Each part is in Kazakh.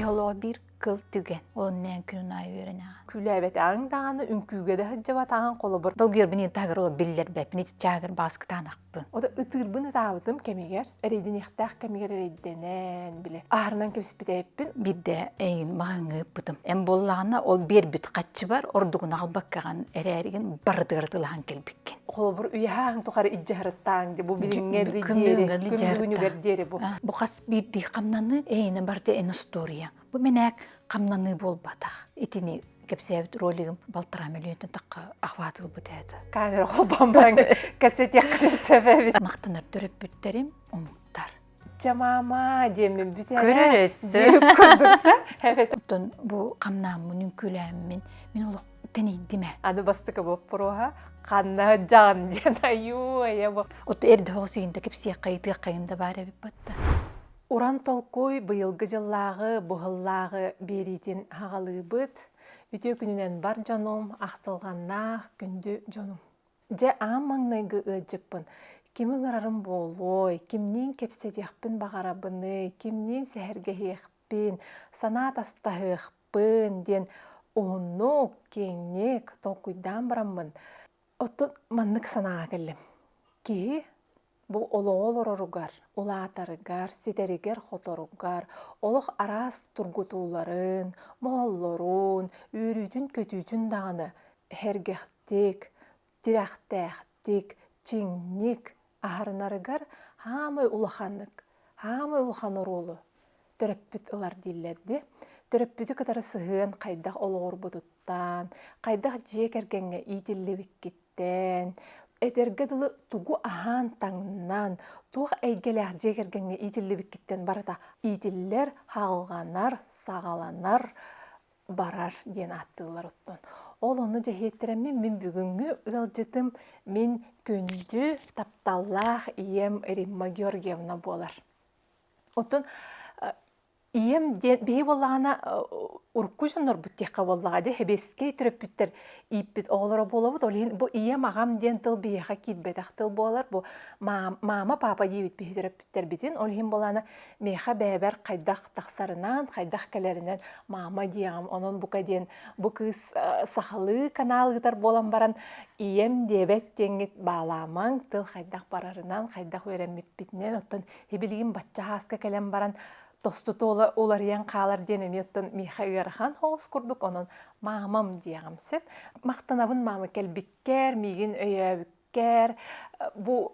Psiholoğa bir kıl tügen. Onun ne günün ay öğrene. Külebet ağın dağını ünküge de hıcaba tağın kolu bir. Dol gör beni tağır o biller be. Beni çağır baskıtan akpın. O da ıtırbını tağıtım kemiger. Ereydin ihtaq kemiger ereydenen bile. Ahırından kepsipite eppin. Bir de eyin mağını bıdım. En bollağına ol bir bit kaççı var. Orduğun albakkan ererigin bardırdılan kelbikken. Kolu bir üyağın tukarı icahırıttan de. Bu bilingerli diyeri. Kümbüğüngerli diyeri bu. Bu kas bir di kamnanı eyine barda en istoriya. Bu menek kamnanı bol bataq. İtini kepsevit rolüm baltırameliyondan takka ahvatıl bu dedi. Kanır kolban barang kaset yakıtı sebebi. Maqtınır dörüp bütterim umuttar. Camama diyemin bütere. Görürüz. Deyip kurdursa. Evet. Bu kamnamın külemin min oluq tenidime. Adı bastık bu proha. Kanna can diyen ayu ya bu. Otu erdi hoğusuyunda kepsiye kayında bari bir batta. Uran tolkuy bıyılgı jıllağı, buhıllağı beritin hağalı bıt. Ütü gününen bar canım, ahtılğanna gündü canım. Je ammannaygı ıcıpпын. Kimin ararım boloy, kimnin kepsediyakpın bağarabını, kimnin sehergehiyakpın, sanat astahıyakpın den onu kennek tolkuydan baramın. Otu manныk sanağa geldim. Ki bu oloğolorugar, ulatarıgar, siteriger xotorugar, oluq aras turgutuların, mollorun, ürütün kötütün dağını hergehtik, direktektik, çingnik aharınarıgar hamay ulaxanlık, hamay ulaxanır olu. Töröppüt ılar dillerdi. Töröppütü kadar sığın qaydah oloğur buduttan, qaydah jek ergenge itillebikitten, Edergedili tugu ahan tangnan, tuğ eygeleh jegergenge itillebikitten barata itiller halganar, sağalanar barar diyen attılar ottun. Ol onu jehiyettiremmin min бүгүнгү ılcıtım min köndü taptallah iyem Rimma Georgievna bolar. Ottun iyem bihi bollağına urku jonor buttiqa bollağa de hebeskey türöppütter ipbit oğlara bolabıt. Bu iyem ağam den tıl bihiqa kitbedak tıl bolar. Bu mama papa diyebit bihi türöppütter bitin. Olhin bollağına meha bäber qaydak taqsarınan, qaydak kelerinden mama diyam. Onun bu kadien bu kız sahalı kanal gitar bolan baran iyem diyebet dengit bağlaman tıl qaydak bararınan, qaydak öğrenmip bitinen. Ottan hebiligin batça haska kelen baran Tostutu olar yan qalar denem yattan Mikhail Khan hoğuz kurduk onun mamam diyağım sep. Maqtanabın mamı kelbikker, migin öyöbükker. Bu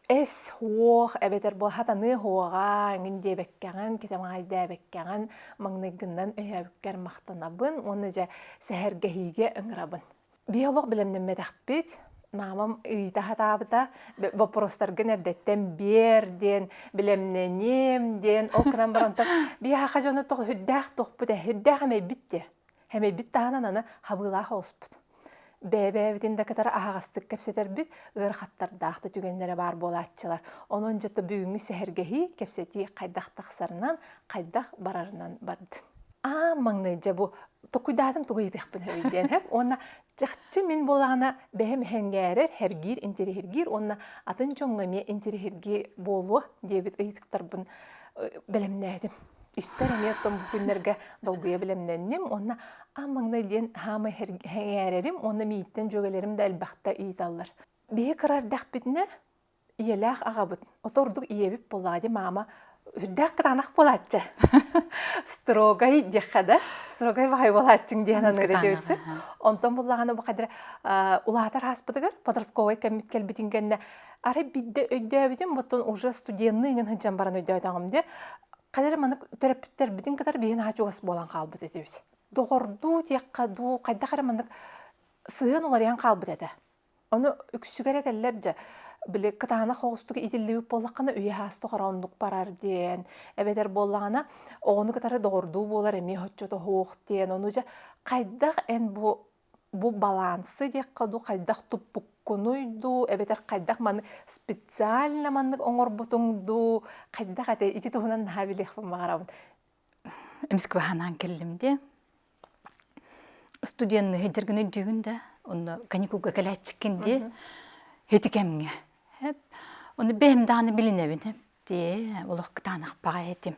es hoğ, ebeter bu hatanı hoğağa, ngin debekkeğen, ketemay debekkeğen, mağnıgından öyöbükker maqtanabın, onu ja sehergehige ıngırabın. Biyolog bilemden medakbit. Mamam itahatabıda вопростарга nerdetten berden bilemnenim den okran barantar bir hajonu to hüddах toqpuda hüddах me bitti. Heme bitti hanana habıla hosput. Bebe bitinde kadar ahastık kepseter bit ır hattar dağıtı tügenlere bar bolatçılar. Onun jatı büyüngü sehergehi kepseti qaydak taqsarından qaydak bararından bardın. Mangneja bu tokuydadım tokuydak bin höyden hep ona Çaktı min bolağına behem hengerer hergir interi hergir onna atın çoğunga me interi hergi bolu diyebit ıytıktar bun bilemnedim. İsperem yattam bu günlerge dalguya bilemnenim onna amangna diyen hama hengererim onna miyitten jogelerim de elbaqta iytallar. Bihi karar daqbitne iyelaq ağabıt. Otorduk iyebip boladı mama hüddaq kıtanak bolatça. Strogay diyekada. Strogay vay bolatçın diyanan öğrediyorsun. Ondan bollağına bu kadar ulatar haspadıgar. Podraskovay kemmit kelbitingen Ara bidde öddebidim. Boton uja studiyanlığın hıcam baran öddebidağım diye. Kadar manık terapütler bidin kadar bihin haçuğas bolan kalbıt ediyoruz. Doğurdu diyekadu. Kayda kadar manık sığın olar yan kalbıt edi. Onu üksüger edellerce. Bile kıtağına hoğustuk itilliwip bollaqana üye hastu qaronluk barar diyen. Ebeter bollağına onu kadar doğurdu bolar emi hoççoda hoğuk diyen. Onuca qaydaq en bu balansı diyekadu qaydaq tuppukkunuydu. Ebeter qaydaq manı spesialna manık oңorbutundu. Qaydaq ate iti tohunan habiliqfın bağarabın. Emsk bahanan kellimdi. Studiyanı hecirgini düğünde. Onu kanikuga kalatçikindi. Hetikemge. Hep onu behem dağını bilinevin hep diye olaq kıtanak bağa etim.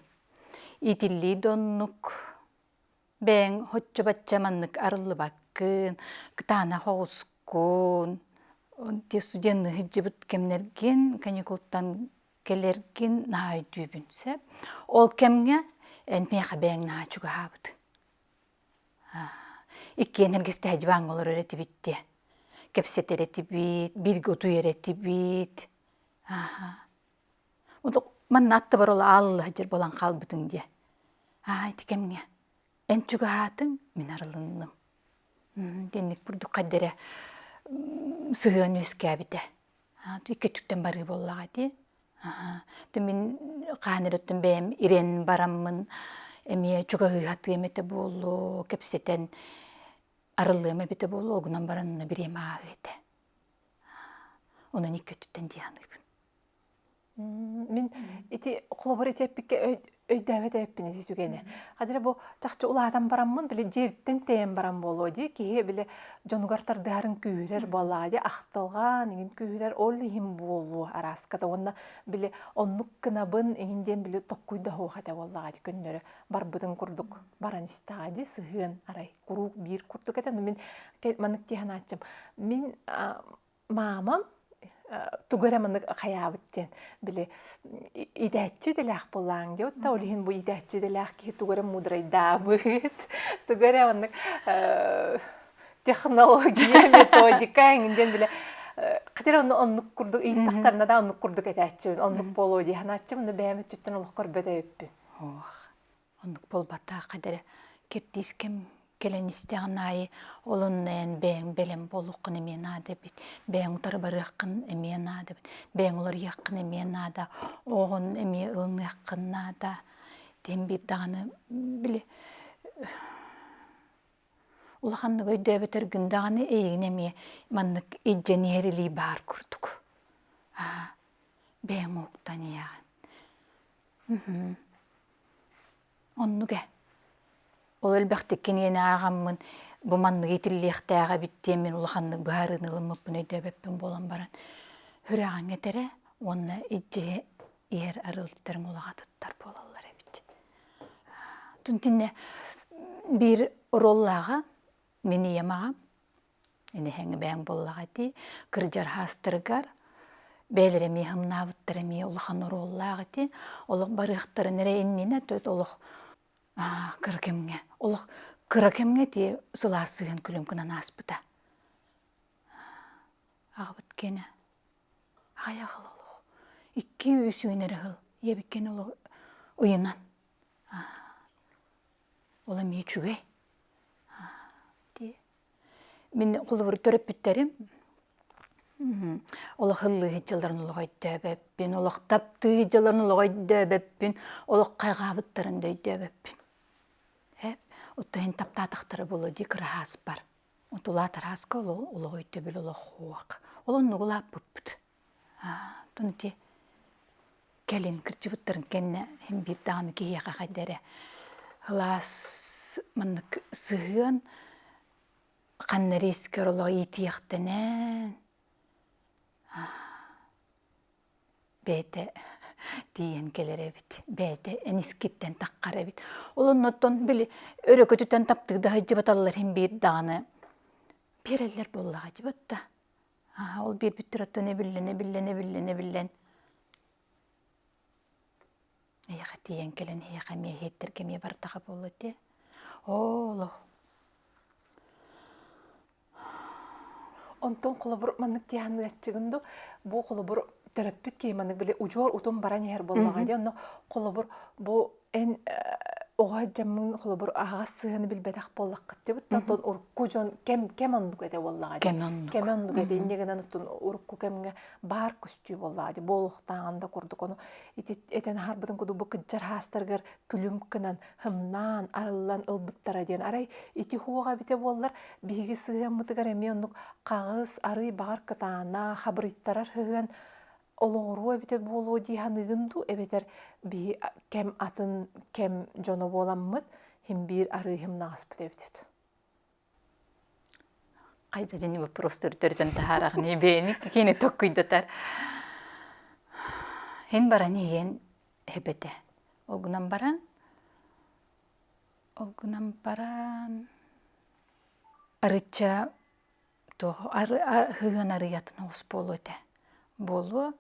итилли доннук бэң хотчо баччаманнык арылы баккын кытаана хоғускун те студентны хыджыбыт кемнерген каникултан келерген наай дүйбүнсе ол кемге энмеха бэң наа чуга хабыт иккен эргесте хажбаң олор эрети битти кепсет эрети бит бирги уту эрети бит манна атты бар ол аллы хажыр болан калбытың де тикемге эн чуга хаатын мен арылынным денник бурдук кадере сыгын өскәбите икке түктен бары боллага ди мен каанерөттөн бэм ирен бараммын эме чуга хаты эмете болу кепсетен арылыма бите болу огунан баранына бирем агыйты онун икке түттен дияныбын Мен ити колобор этеппикке өйдөбөт эппин ити түгене. Кадыр бу жакчы уладан бараммын, биле жебиттен тем барам боло ди, кие биле жонугартар дарын күйрер бала ди, ахтылган ingen күйрер ол хим болу араскада онна биле оннук кынабын иңден биле токкуйда хохата боллага ди көннөрө барбытын курдук. Баран истага ди сыгын арай курук бир курдук этен мен манык тиһаначым. Мен мамам тугураманы хаябыттен биле идәтче делах болаң деп та олин бу идәтче делах ки тугурам мудрайда бит тугураманы технология методика иңден биле кадер оннук курдук иттактарына да оннук курдук этәтче оннук боло ди ханачым да бәме түттен олох көрбөдөппү оннук болбата кадер кептискем келенистеген айы олоннен бэң белем болуқын емен ады бит. Бэң утары барықын емен ады бит. Бэң олар яқын емен ады. Оғын еме ылын яқын ады. Дем бір дағаны біле. Улақанны көйді бітір күндағаны ейін еме маннық иджен ерілі бар күрдік. Бэң оқтан еғін. Онны ке. Ол әлбәқті кенен ағаммын bu manlı getirliğtəğə bitdi men ulğanlı barını ılmıpın ödəbəppin bolan baran. Hürəğən getere onna icce yer arıltırın ulağatıttar bolallar ebit. Tuntinne bir rollağa meni yamağa ene henge ben bollağa di kırjar hastırgar beleremi hımnavıttıremi ulğan rollağa di oluq barıqtır nere innine töt oluq kırkemge oluq Kırakemge diye sılasığın külüm kınan aspıda. Ağabıt kene. Ayağıl oluq. İki üsüğün erağıl. Yebikken oluq uyunan. Ola meye çüge. Min kulu bir törep bitterim. Oluq hıllı hiccaların oluq öydöbeppin. Oluq taptı hiccaların oluq öydöbeppin. Oluq qayğabıttарын öydöbeppin. Оттоин таптатыктары болу дик рахас бар. Отула тараска олу ойты бил олу хуак. Олу нугулап бүппүт. Тунти келин кырчыбыттарын кенне хем бир даганы кияга кайдере. Хлас мынык сыгын канны рискер олу итияктенен. Бете diyen gelere bit. Bete eniskitten takkara bit. Olunnoton bili örökötüten taptık da hıcı batallar hem bir dağını. Bir eller bolla hıcı batta. Ol bir bittiratı ne billen. Eyaqa diyen gelen eyaqa meyhettir kemeye bardağı bollu de. Oğlu. Ondan kolabor manlık diyanı etçigindi. Bu kolabor terapit keymanlık bile ucor utun baran yer bollağa diye. Ondan kolabor bu en oğa camın kolabor ağa sığını bilbedak bollak kıttı. Ondan urku jon kem onduk ede bollağa diye. Kem onduk ede. İndeginden utun urku kemge bar küstü bollağa diye. Boluqtağında kurduk onu. Eten harbıdın kudu bu kıccar hastırgır külüm kınan hımnan arılan ılbıttara diyen. Aray iti huğa bite bollar bigi sığın mıtıgar emi onduk qağız arı bağır kıtağına habrittarar hığın Oloğruğa bite bolu dihanıgındu ebeter bir kem atın kem jono bolanmıd hem bir arı hem nasip ebetet. Qayda jeni bu prostörtörjön taharağını beğeni kene tokkuydotar. Hen baran yen hebete. Ogunan baran Олгунан баран арыча то хыган арыятын ос болу эте. Болу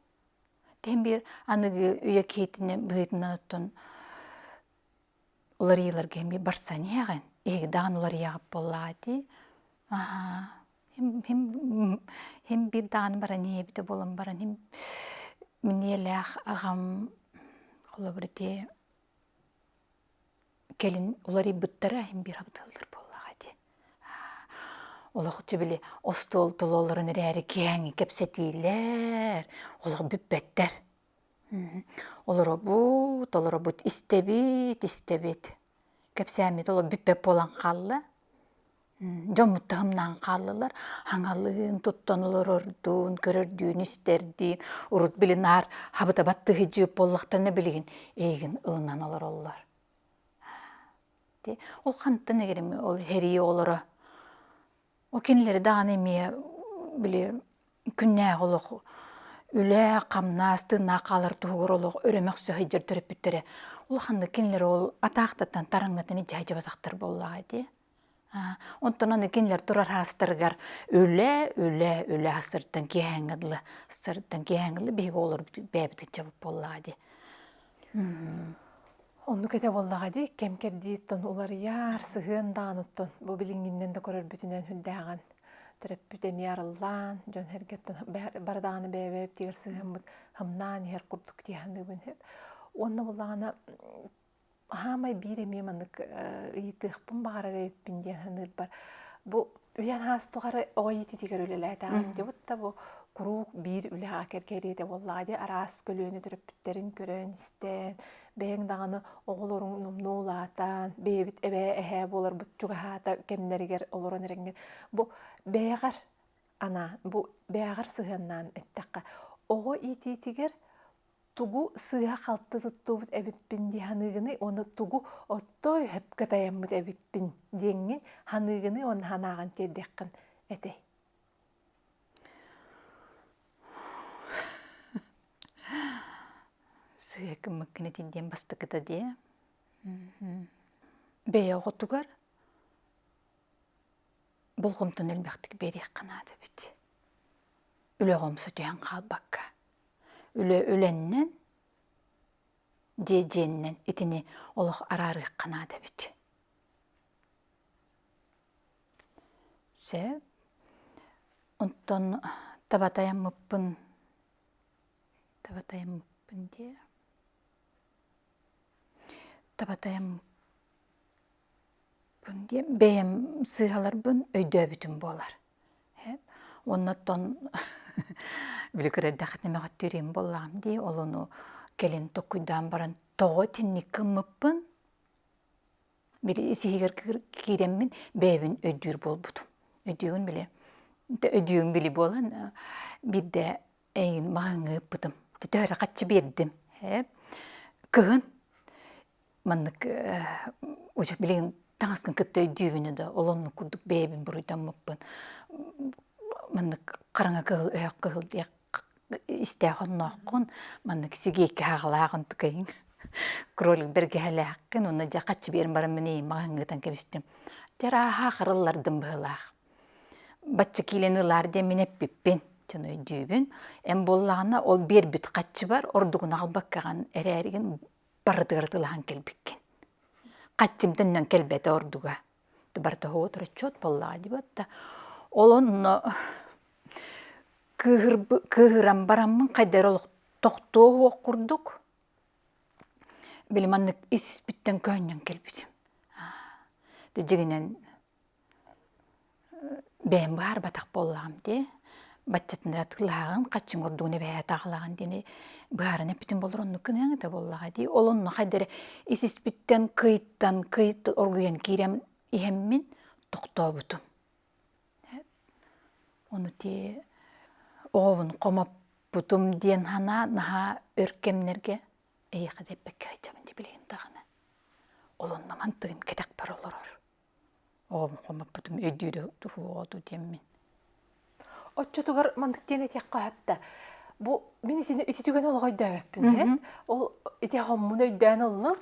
тем бир аныгы үйө кетине быйтынан оттон улар йылар кемби барсан ягын. Даган улар ягып боллаати. Хим бир даган баран ебите болом баран хим минелях агам холобрите келин улар ибыттара хим бир абдылдыр боллагати. Олох чебили остол тололорун эри кеңи кепсетилер. Олох бүппеттер. Олар бут истебит. Кепсәмит олар бүппеп болан қалла. Жомуттахымнан қаллылар. Хаңалыын туттанылар ордуын, көрөрдүүн, истердиин. Урут билинар, хабыта баттығы жүйіп боллақтаны білген. Егін ыңнан олар олар. Ол қанттан егерім, ол херии олары. О кенелері даған емее біле күннәғ олық үлі қамна астына қалар тұғыр олық өрімек сөйі жер түріп бүттері. Ол қанды кенелері ол атақтаттан тараңнатын жайжы батақтар боллаға де. Онтонан кенелер тұрар хастырғар үлі хастырттан кейәңгідлі, бейгі олар бәбіті жабып боллаға де. Онну кете боллаға де, кемкер дейттон олар яр сығын дағыныттон, бұл білінгінден де көрір бүтінен хүлдәған. Түріп бүтеми арылан, жон хергеттон бардағаны бәбәп тегір сығын бұд, хымнан ер құрдық дейханды бұн хеп. Онны боллағана хамай биреме мандык ыйтыхпын багарар эппин диэн бар. Бу уян хас тугары ойити тигер үлеләйт агын бутта бу курук бир үлега керкереде боллады арас көлөнү төрөпүттерин көрөн истен бэң даганы оголорун номнолатан бебит эбе эхе болор бутчуга хата кемнеригер олорон эренгер бу бэгар ана бу бэгар сыгыннан эттакка ого ититигер тугу сыга калты туттубут эбиппин ди ханыгыны оны тугу оттой хөпкатаяммыт эбиппин деңги ханыгыны он ханаган тедеккин этей. Сыга кыммыккыны тинден бастыкыта де. Бэя оготугар болгомтон элбектик берек канады бит. Үлөгөмсө түйөн калбакка. Өлөннен жеженнен итини олох арарык канада бит. Се онтон табатаяммыппын де. Табатаяммыппын де бэйем сыгаларбын өйдөбүтүн болар. Оннотон биликерде хатнемеге түрем боллам ди олону келин токуйдан баран того тинниккыммыппын били исигер киреммин бэбин өдүр болбутум өдүгүн биле өдүгүн били болан бирде эйин маңыппытым тетөрө каччы бердим кыгын маннык уже билген таңаскын кытты өдүгүнү да олонну курдук бэбин буруйданмыппын маннык караңа кыгыл өйөк кыгыл дия истеахоннооккун маннык сигейке хагалагын тукайын кролик берге халааккын уна жакачы берим барам мени магыңгытан кебистим жара хакырыллардын быылаах баччы киленылар де мен эппиппин жана өйдүүбүн эм боллагана ол бербит каччы бар ордугун албаккаган эреригин бардыгыртылаан келбиккен каччымтыннан келбете ордуга барта хоотурачот боллага дибатта олонно кыгырам бараммын кайдар олук токтоо курдук билиманнык исиспиттен көннөн келбитим жигинен бэм бар батак боллам де баччатынра тылагым каччың ордугуна бээ тагылаган дени баарын эпитин болоронну кынаңы да боллага ди олонну кайдар исиспиттен кыйт оргуен кирем ихеммин токтобутум onu ti oğun komap butum diyen hana naha örkemlerge eyka deppek aycamın dibileyin dağını. Olonla mantığım ketek par olur. Oğun komap butum ödüydü duhu oğdu diyemin. Otçutugar mantık diyene tekka hepte. Bu beni seni ütütügen olğay dövepпин. Ol ite hommun öydän ılım.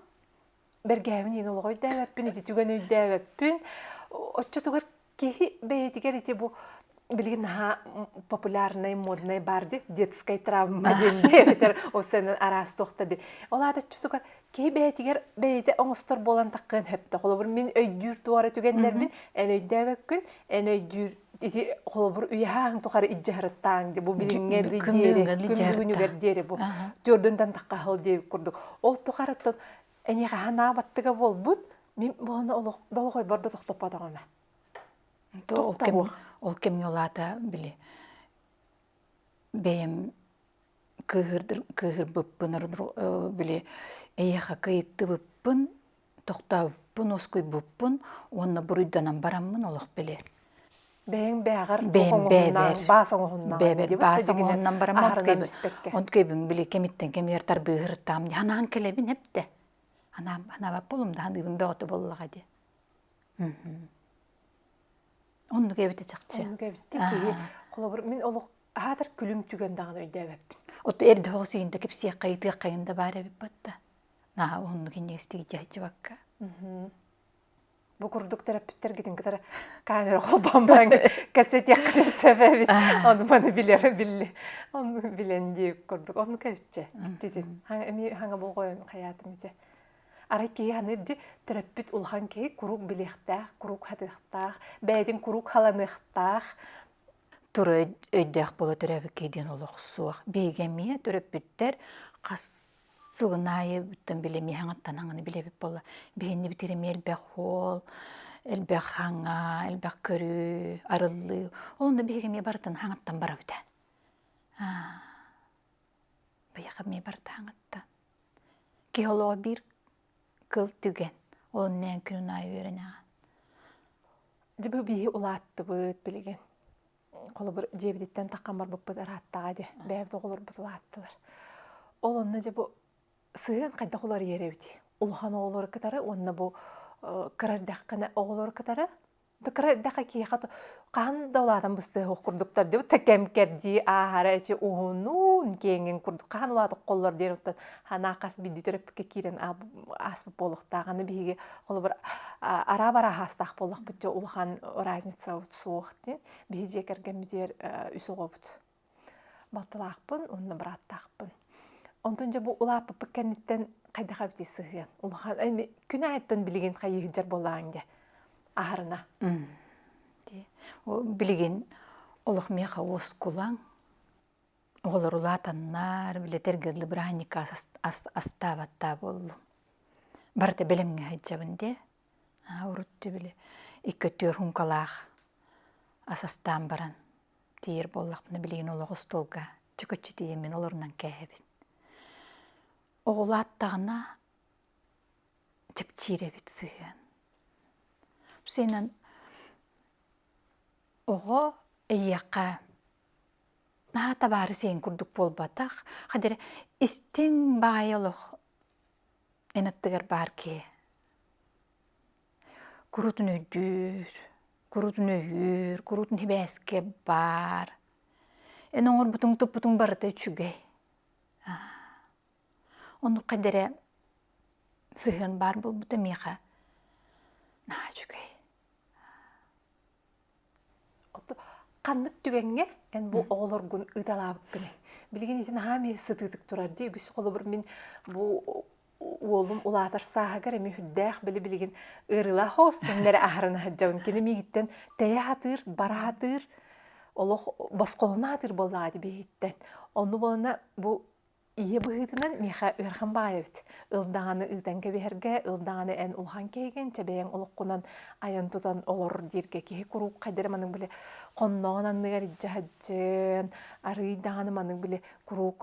бергәбин ин олгой дәвәппин, ити түгән өйдәвәппин. Отчо тугар кихи бәйтигәр ити бу билген ха популярный модный барды детская травма денде бетер осенен арас тоқтады. Олады чутугар кей бәйтигәр бәйте оңостор болан таккан хепте. Холобур мен өйдүр туары түгәннәрбин, ән өйдәвәккүн, ән өйдүр ити холобур уяһаң тухары иҗҗарыттаң ди бу билингәр күмбүгүнүгәр дере бу. Төрдөнтән такка хыл дип курдук. Ол тухарыттан әне хана баттыга болбут, мен боланы олық долгой барда тоқтопадагына. Ол кем олата биле. Бәем кыгыр быппын биле. Эйха кыйытты быппын, тоқтабыппын, оской быппын, онна бурыйданан бараммын олық биле. Бәйін бәғір оңғыннан, бас оңғыннан. Бәбер, бас оңғыннан бараммын. Онткайбын біле кемиттен кемертар бұғырттам. Ханаған келебін хепте. Хана бап болымда, хандыбын бәғыты болуға де. Онны кебіте чақчы. Онны кебітті кейі. Қолабыр, мен олық адыр күлім түген дағын өйді әбәппін. Отты әрді хоғысыйында кепсия қайдыға қайында бар әбіп батта. Онны кенде істегі жайчы баққа. Бу курдук терапевттер гидин кытары камера холбан баран кассет якты себеби onu bana billi onu bilen diye kurduk onu kayıtçı ciddi hanga bol koyun hayatımızda araki hani di terapevt ulhan ki kuruk bilekta kuruk hadıkta bədin kuruk halanıkta Turu öydək bola terapevt kedin oluq suq beygemiye terapevtler Sığınayı bütün bilemi hangattan hangını bilebip bolla. Beğenni bitirim elbək hol, elbək hanga, elbək körü, arıllı. Onu beğenmeye barıtın hangattan bara bide. Beğenmeye barıtın hangattan. Ki oluğa bir kıl tügen. Onun nən günün ayı öğrenəğen. Dibi bihi ulattı bıt bilegen. Kolu bir cebiditten takkan bar bıt arattağa de. Bəyabda olur bıt ulattılar. Olunca bu Sığın qayda olar yerewdi. Ulhan oğulları kıtarı, onna bu kırardaqına oğulları kıtarı. Kırardaqa kiyaqat qanda oladan bıstığı kurduklar diye tekemkerdi ahara içi uğunun kengen kurduk. Qan oladı qollar diye ottan hana qas bidi törepke kiren asbı boluqtağını bihige qolu bir ara-bara hastaq bolaq bütçe ulhan razniца soğuq diye bihi jekergen bider üsü qobut. Baltalaqpın, onna bir attaqpın. Ondan bu ulapı pekkenitten qayda qabti sığın. Ulhan күн ayıttın bilgin qayıgıcar bolağın de. Aharına. O bilgin oluq meqa oskulan. Oğlar ulatanlar bile tergirli bir hanika astavatta bollu. Barda bilimge hajjabın uruttu bile. İkkötür hunkalaq asastan baran. Tiyir bollaq bunu bilgin oluq ostolga. Çıkıtçı diyemin olurundan kəhebin. Oğulattağına tepçire bit sığın. Senin oğu eyyaka tabarı sen kurduk bol bataq. Hadir istin bağayoluq enattıgar bar ki. Kurutun ödür, kurutun öyür, kurutun hibeske bar. Oğur butun barıda çügey. Onu kadere sığın bar bul buta meqa. Çügey. Qanlık tügenge en bu oğlar gün ıdalabık gine. Bilgin itin hami sıtıdık turar diye güç kolu bir min bu oğlum ulatar sahagar emi hüddəq bilgin ırıla hostunları ahrına hacavun kini migitten teya hatır, bara hatır, oluq baskoluna hatır bolladı bihitten. Onu bolana bu İyi bıhıtınan meqa ırxan bayıvd. Ildağını ıldan kebeherge, ildağını en ulhan keygen, çebeyen oluqqunan ayın tutan olur dirge kehi kuru qaydere manın bile qonnoğun anıgar icahacın, arıydağını manın bile kuru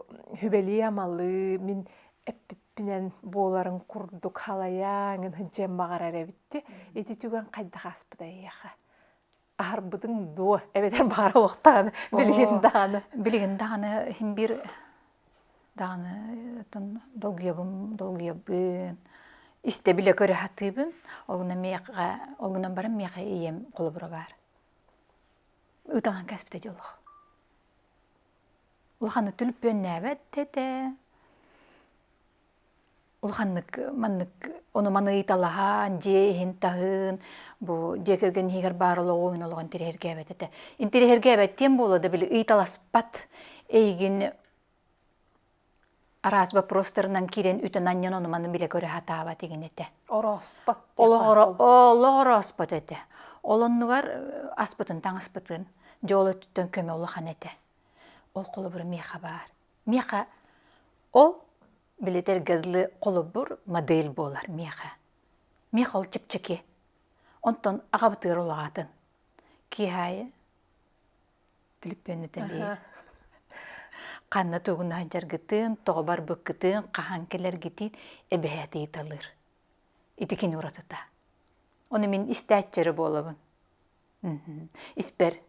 hübeli amalı, min eppipinen boğların kurduk halayağın hıcen bağarar ebitti. Eti tügen qayda qaspıda eyaqa. Ahar bıdın duwa, ebeter bağar oluqtağını, bilgin dağını. Bilgin dağını him bir dağını dolguyabın. İste bile göre hatıbın. Olguna barın meqa iyem qolu bura var. Udalan kaspıda joluq. Ulxanı tülüp bönne evet tete. улханнык маннык оны маны италахан жеһин тахын бу жекерген хигер барлыгы ойнолгон терергебет эте. Интерергебет тем болода били италаспат эйгин арас вопростарынан кирен үтен аннан оны маны биле көрө хатаба деген эте. Ороспат. Олороспат эте. Олоннугар аспытын таңыспытын жолы түттөн көмө улахан эте. Ол колу бир меха бар. Меха ол билетер газлы колу бир модель болар меха. Меха ол чипчики. Онтон агабытыр улагатын. Кихайы тилиппенетелер. Канна тугун ханжаргытын, тогобар быккытын, кахан келергитин эбехати италыр. Итикин уратыта. Оны мен истәтчері болабын. Испер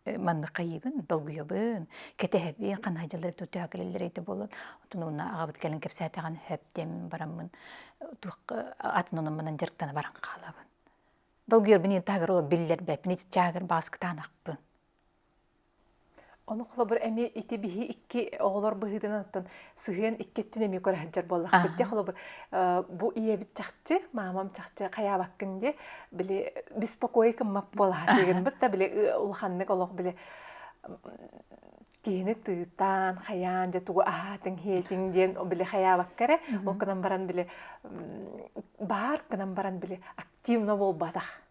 манны кайыбын, долгуябын, кетехебин, канайжалар tutağılır eti bolun. Onunla ağabıt gelin kepsatağın höptem baramın. Atın onun manan jarktana baran qalabın. Dolguyabın tağır o biller bepni çağır baskıtan akpın. Onu kula bir emi iti bihi iki oğlar bıhıdan attın. Sıhıyan iki tünemi kora haccar bollak bitti. Kula bir bu iye bit çaktı, mamam çaktı kaya bakkın diye. Bile bispokoi kımmak bollak degen bitti. Bile ulhanlık olak bile kini tığıtan, kayan, jatugu ahatın heyetin diyen o bile kaya bakkare. O kanan baran bile bahar kanan baran bile aktivna bol badak.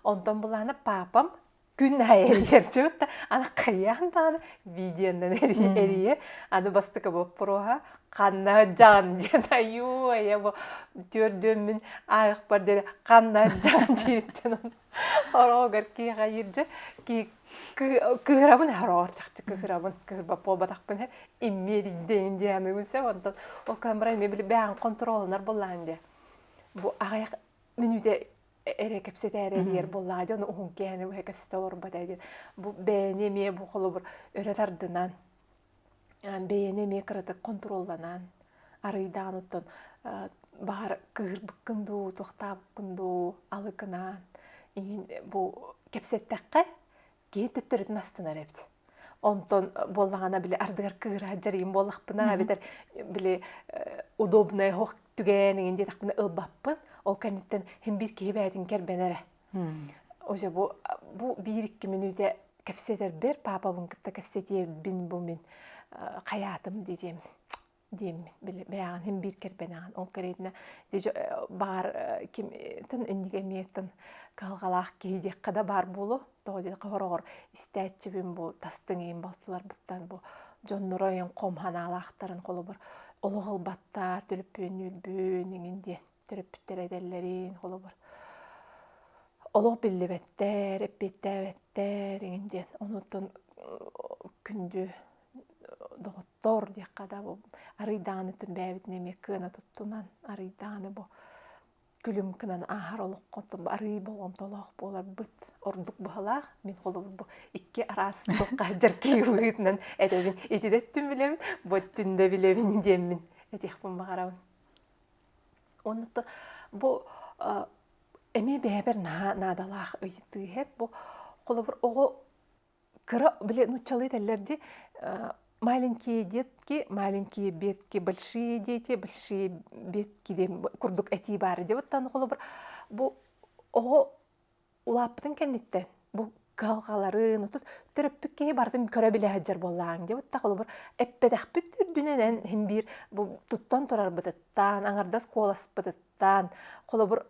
Ondan bulana papam gün hayır çöpte ana kayan da videondan eriyer adı bastık bu proha kanna can diye yu ya bu gördüğümün ayak var dedi kanna can diyetten oragar ki hayırca ki kırabın harar çıktı kırabın kırbap badak ben immeriden diye anıgınsa ondan o kamerayı bile ben kontrolünler bulandı bu ayak minüte ere kepsete yer bolladı onu ohun kene bu kepsete olur badaydı bu beğenemi bu kolu bir öğretardınan beğenemi kırdı kontrollanan araydan otun bahar kır bıkkındu toxta bıkkındu alıkınan bu kepsetekke ki tüttürütün astına repti ondan bollağına bile ardıgar kır haccarıyım bollaq bına biter bile udobnaya hoq tügenin diye takbına ılbappın o kanitten hem bir kehbetin kerbenere. Oja bu bir iki minüte kefseter bir papa bun kıtta kefsetiye bin bu min hayatım diyeceğim bile beyan hem bir kerbenan on keretine diye bar kim tın indigemiyetin kalgalak ki kada bar bulu doğru kahoror isteçi bin bu tastın en baltılar bittan bu Jonnuroyun komhanalakların kolu bir oluğul battar tülüpün ülbün diye törüpüttер edellerin kolu bir oluğ billi better eppitte better diye onutun kündü doktor diye kada bu arıdanı tüm bevitine mekana tuttunan arıdanı bu gülüm kınan ahar oluq qotum arı bolom toloq bolar bit orduk bahala min kolu bu iki aras dokka jarki uyutnan edebin etidettim bilemin bu tünde bilemin diyemin etih bu mağarabın onutun bu emi beber nadalaq uyutu hep bu kolu bir oğu kıra bile nutçalı tellerdi маленькие детки, маленькие бетки, большие дети, большие бетки dem kurduk eti бар деп аттан қолы бір бұл оғы улаптың кенеттен бұл қалғаларын отут төрөппүкке бардым көрө биле хаджар боллаң деп атта қолы бір эппедах бүттүр дүненен хим бир бұл туттан турар бытыттан аңардас колас бытыттан қолы бір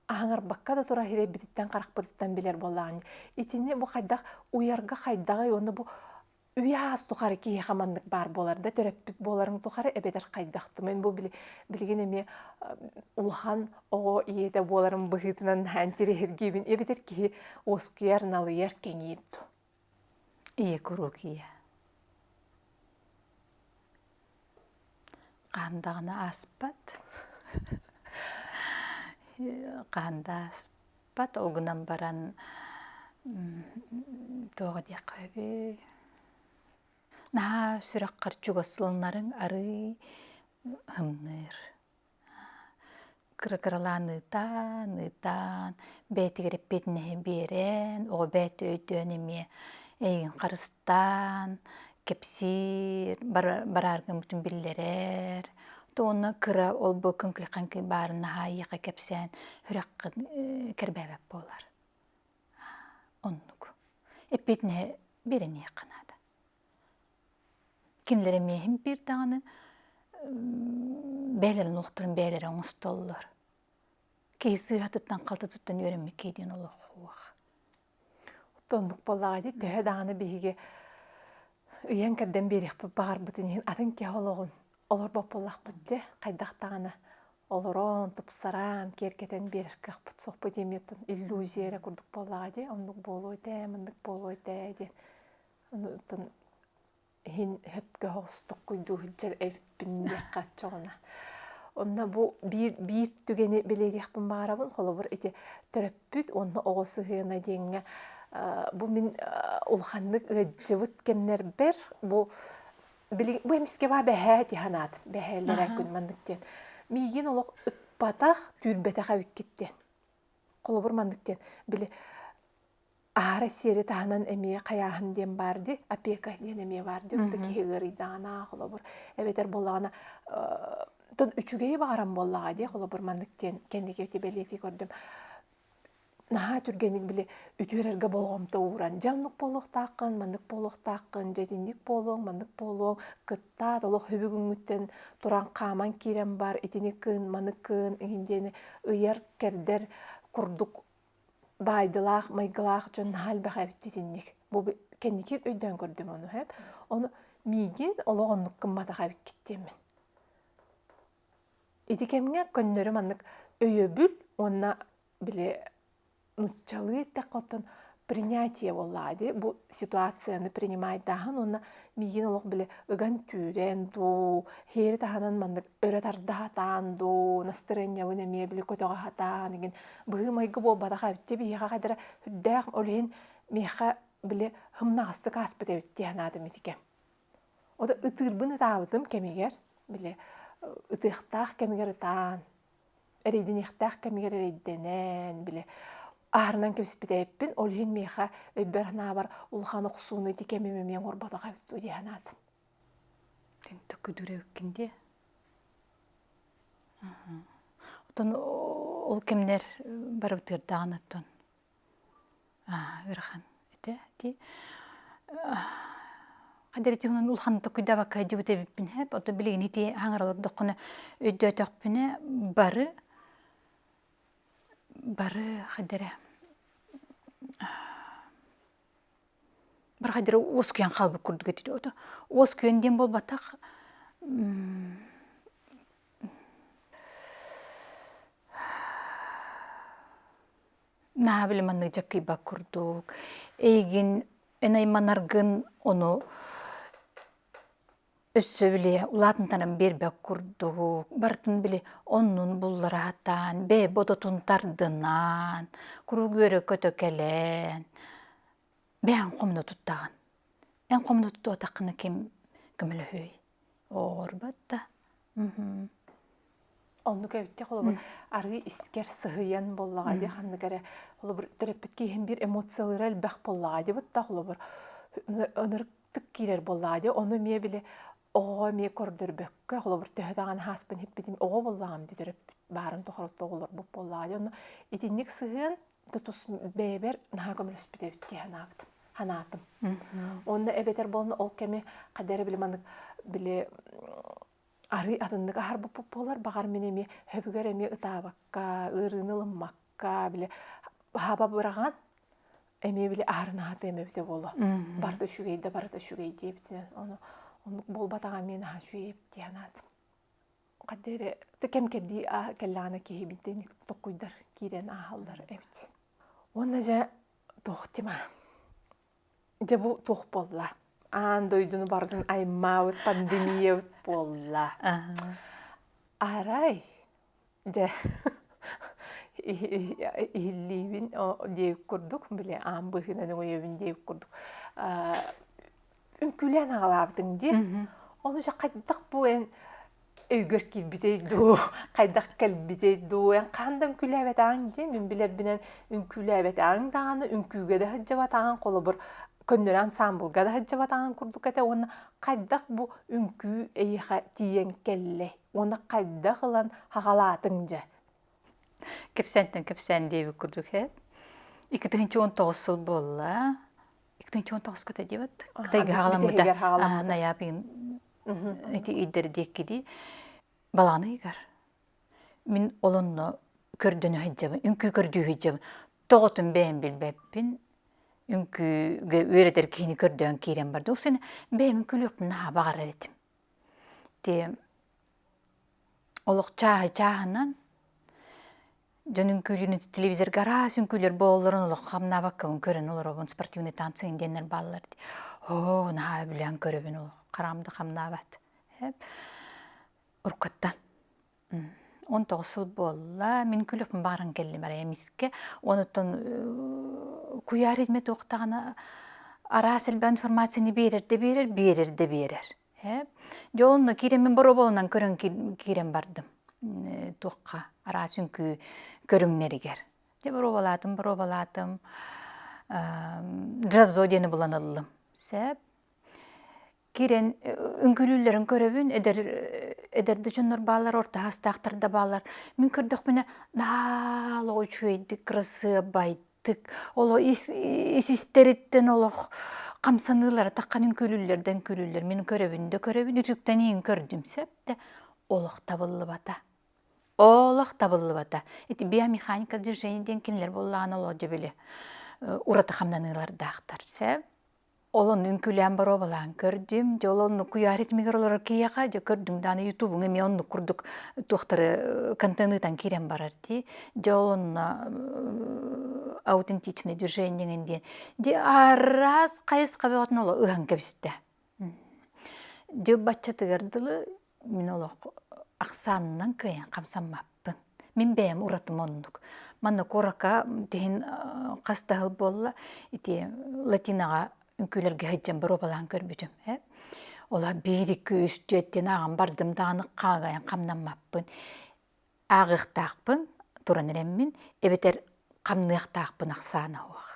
аңар бакка да тура хире бититтен карак бытыттан билер боллаң итине бұл хайдах уярга хайдагы оны бұл Üyaz tuqarı ki yamanlık bar bolar da töröppüt boların tuqarı ebeder qaydaktı. Men bu bilgin emi ulhan o iyede boların bıhıtınan hantiri hergibin ebeder ki oskuyar nalıyar keniydu. İyi kuruk iyi. Qandağına aspat. Qanda aspat. Oğunan baran toğa diye qabi. Naha süraqqar çugasılınların arı hımnır. Kırıkıralanıdan, betigerip betine beren, o beti ödönemi egin qarıstan, kepsir, barargın bütün billerer, Тоона кыра ол бу кынкылыканкы барына хайыка кепсен хүрәккын кербәбәп болар. Оннук. Эппетне берене канада. Кинлере мехим бир таганы бәйләрен уктырын бәйләре оңстоллар. Кейси хатыттан калтыттан өрөмме кейден олохуах. Тондук боллагы төһө даганы биһиге ыян кәрдән берих бар бутын атын ке хологун олор бополлак бутте кайдактаганы олорон тупсаран керкетен берих кахпут сохпу деметтен иллюзия курдук боллагы ондук болой те мындык болой те де онтон хин хөпкө хостук куйду хиджер эвпинде каччогона онна бу бир түгени белерихпин баарабын холобур эти төрөппүт онна огосу хына деңге бу мин улханнык ыджыбыт кемнер бер бу эмиске ба бэхэ тиханат бэхэллерэ күн мандыктен мигин олох ыкпатах түрбетах абиккиттен колобур мандыктен били ара сери таханан эмие каяхын дем барды опека ден эмие барды ута кигырыдана колобур эбетер боллагана тон үчүгей баарам боллага де колобур мандыктен кендиге тебелети көрдүм наха түргенник биле үтүрерге болгомто уран жанлык болохтакын мандык болохтакын жетиндик болоң мандык болоң кытта толок хөбүгүңүттен туран каман кирен бар итиникын маныкын индени ыяр кердер курдук байдылах майгылах жон хал бахабитинник бу кендики өйдөн көрдүм ону хеп ону мигин ологоннук кымматага биткиттемин итикемге көннөрү мандык өйөбүл онна биле нуччалы текотон принятие боллади бу ситуацияны принимать дахын онна мигин олох биле ыган түрен ду хери таханан мандык өрө тардахатаан ду настроение вына мие биле көтөгө хатаан деген быгы майгы болбата кабитте бияга кадара хүддах олен меха биле хымнагасты каспыт эбитти анады митике ода ытырбын таабытым кемигер биле ытыхтах кемигер таан эридинихтах кемигер эриденен биле Арнан кепспитеппин олхин меха өбберхна бар улхан оксууну тикемемемен орбата кайтту дианат. Тенто күдүрөккинде. Отон ол кемнер барып тырдаанаттан. Ырхан. Эте ти. Кадертигнан улханты күдабакка жибутебиппин хеп, ото билигини ти хаңаралар докуна өйдөтөкпине бары хадере. Бар хадере оскуян калбы курдук этиди. Ото оскуян дем болбатак на билеманны жаккыйба курдук. Эйгин энайманаргын ону өссө биле улатынтанын бербек курдук. Бартын биле оннун булларатан, бе бодотун тардынан, куругөрө көтөкелен. Бән комну туттаган. Эн комну тутту атакыны ким көмөлөй. Орбатта. Онну кебитте холобур аргы искер сыгыян боллага ди ханныгара холобур терапевтке хем бир эмоциялар элбэх боллага ди бутта холобур ынырыктык кирер боллага ди ону мие биле ого мие көрдөрбөккө холобур төһөдаган хаспын хиппитим ого боллагам ди төрөп баарын тохоротто оголор буп боллага ди ону итинник сыгыян тутус бебер наха көмөлөспүтебитти ханатым онда эбетер болну ол кеме кадери биле биле ары атындык ахар буп болар багар менеме хөбүгөр эме ытаабакка ырынылыммакка биле хаба бураган эме биле арнааты эме бите боло барды шүгейде битен ону болбатага мен аха шүйеп дианат кадери кемкеди келлана кебитен токуйдар кирен ахалдар эбит онна жа тохтима жабу тох болла андойдуну бардын аймаут пандемия болла. Арай. Же илливин деп курдук биле амбыхынан ойебин деп курдук. Үнкүлен агалабдың де. Ону жа кайдак буен өйгөр килбитейду, кайдак келбитейду. Кандан күләбет аң де мен билер бинен үнкүләбет аң даганы үнкүгө да жабат аң колобур Көндөрән самбулга да хаджа батаган курдук эте оны кайдак бу үңкүү эйха тиен келле. Оны кайдак ылан хагалаатың же. Кепсән дейбі күрдік, 2019 жыл болла. 2019 көте дейбіт. Кытайғы хағаламыда наябын үйдері деккеді. Баланы егер. Мен олонны көрдіні хыджабын, үнкі көрді хыджабын. Тоғытын бәйін білбәппін. Үнкіге өредер кейіні көрдіған кейрен барды. Ол сені бәйімін күліқпін наға бағар әретім. Олық чағынан жөнün күлүнү телевизорга раз үнкүлөр болорун олох хамна баккабын көрөн олор обун спортивный танцы инденер баллар. О, на билен көрөбүн ол карамды хамна бат. Уркаттан. 19 жыл болла мен күлөпүн барын келди бара эмиске. Онутон куяр измет октагана арасыл информацияны берер. Жолунда киремен бороболунан көрөн кирен бардым. Туққа арас үнкі көріңнерігер. Боробалатым. Джазо дені бұланылым. Сәп. Кирен үнкілілерін көрөбін, әдерді жүннір балар, орта астақтарда балар. Мен көрдік мені налы ойчуейдік, крысы байдық. Олы исістеріттен олық қамсанылар, таққан үнкілілерден күлілер. Мен көрөбін, үтіктен ең көрдім. Сәп. Олық табылы бата. Эти биомеханика движения денкинлер боллаған олық жебелі. Урата қамданылар дақтар. Олон үнкілен бару балаған көрдім. Олонны күйар етмегер олар кейеға көрдім. Даны ютубың еме онны күрдік тоқтары контенттан керен барар. Олонны аутентичный движениеңен ден. Арас қайысқа беғатын олы ұған кәбісті. Батчаты көрділі мен олық ақсанынан көйен қамсанмаппын. Мен бәйім ұратым ондық. Манна қорақа дейін қастағыл болла, латинаға үнкілерге ғайджан бір обалан көрбітім. Ола бейрікі үстеттен ағын бардым дағаны қағайын қамнанмаппын. Ағықтақпын, тұран әреммен, әбетер қамнықтақпын ақсаны оқ.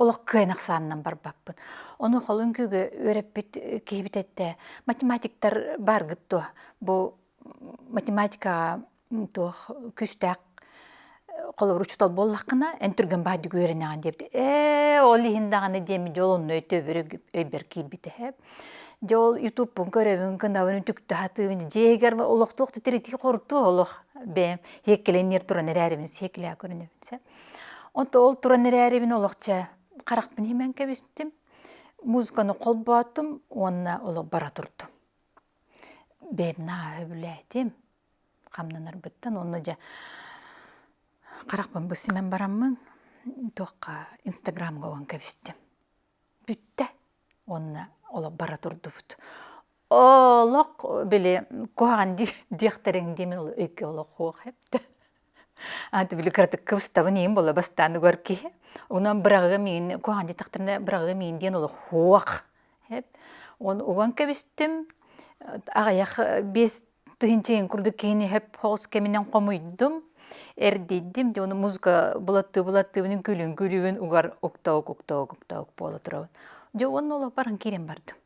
Олық көйін ақсанынан бар баппын. Оны қол үнкіге өреппет кейбет әтті. Математиктар бар ғытты. Бұл математикаға күстәк қолы ручтал боллақына әнтүрген байды көрінаған депті. Олы хиндағаны демі жолын өйті өйбер кейбіті. Жол ютубын көребін күндавын үтікті хатыбын. Жегер олықтуқты тереті қорыту олық бәйім. Хекеленер тұран әрәрібін, хекелея көрінебін. Онты ол тұран әрәрібін олықча қарақпын емен кәбістім. Музыканы қол батым, онына олық бара тұрдым. Бәйім наға өбіләйтім. Қамнанар бұттан, оны жа қарақпын бұсымен барамын. Тоққа инстаграмға оған кәбістім. Бүтті. Онына олық бара тұрды бұт. Олық біле қоған дияқтарың демен ол өйке олық қоқ әпті. Анты біле қыраты көстабын ең бола бастаны көрке. Онан бірағы мен, қоған дияқтарында бірағы мен ден олық қоқ. Оған кәбістім. Ағаяқ 5 түйінчейін күрді кейіне әп хоғыз кәменен қомойдым. Әрдейдім. Оны музыка бұлатты-бұнын күлін ұғар ұқтауық болы тұрауын. Оны олық барын керен бардым.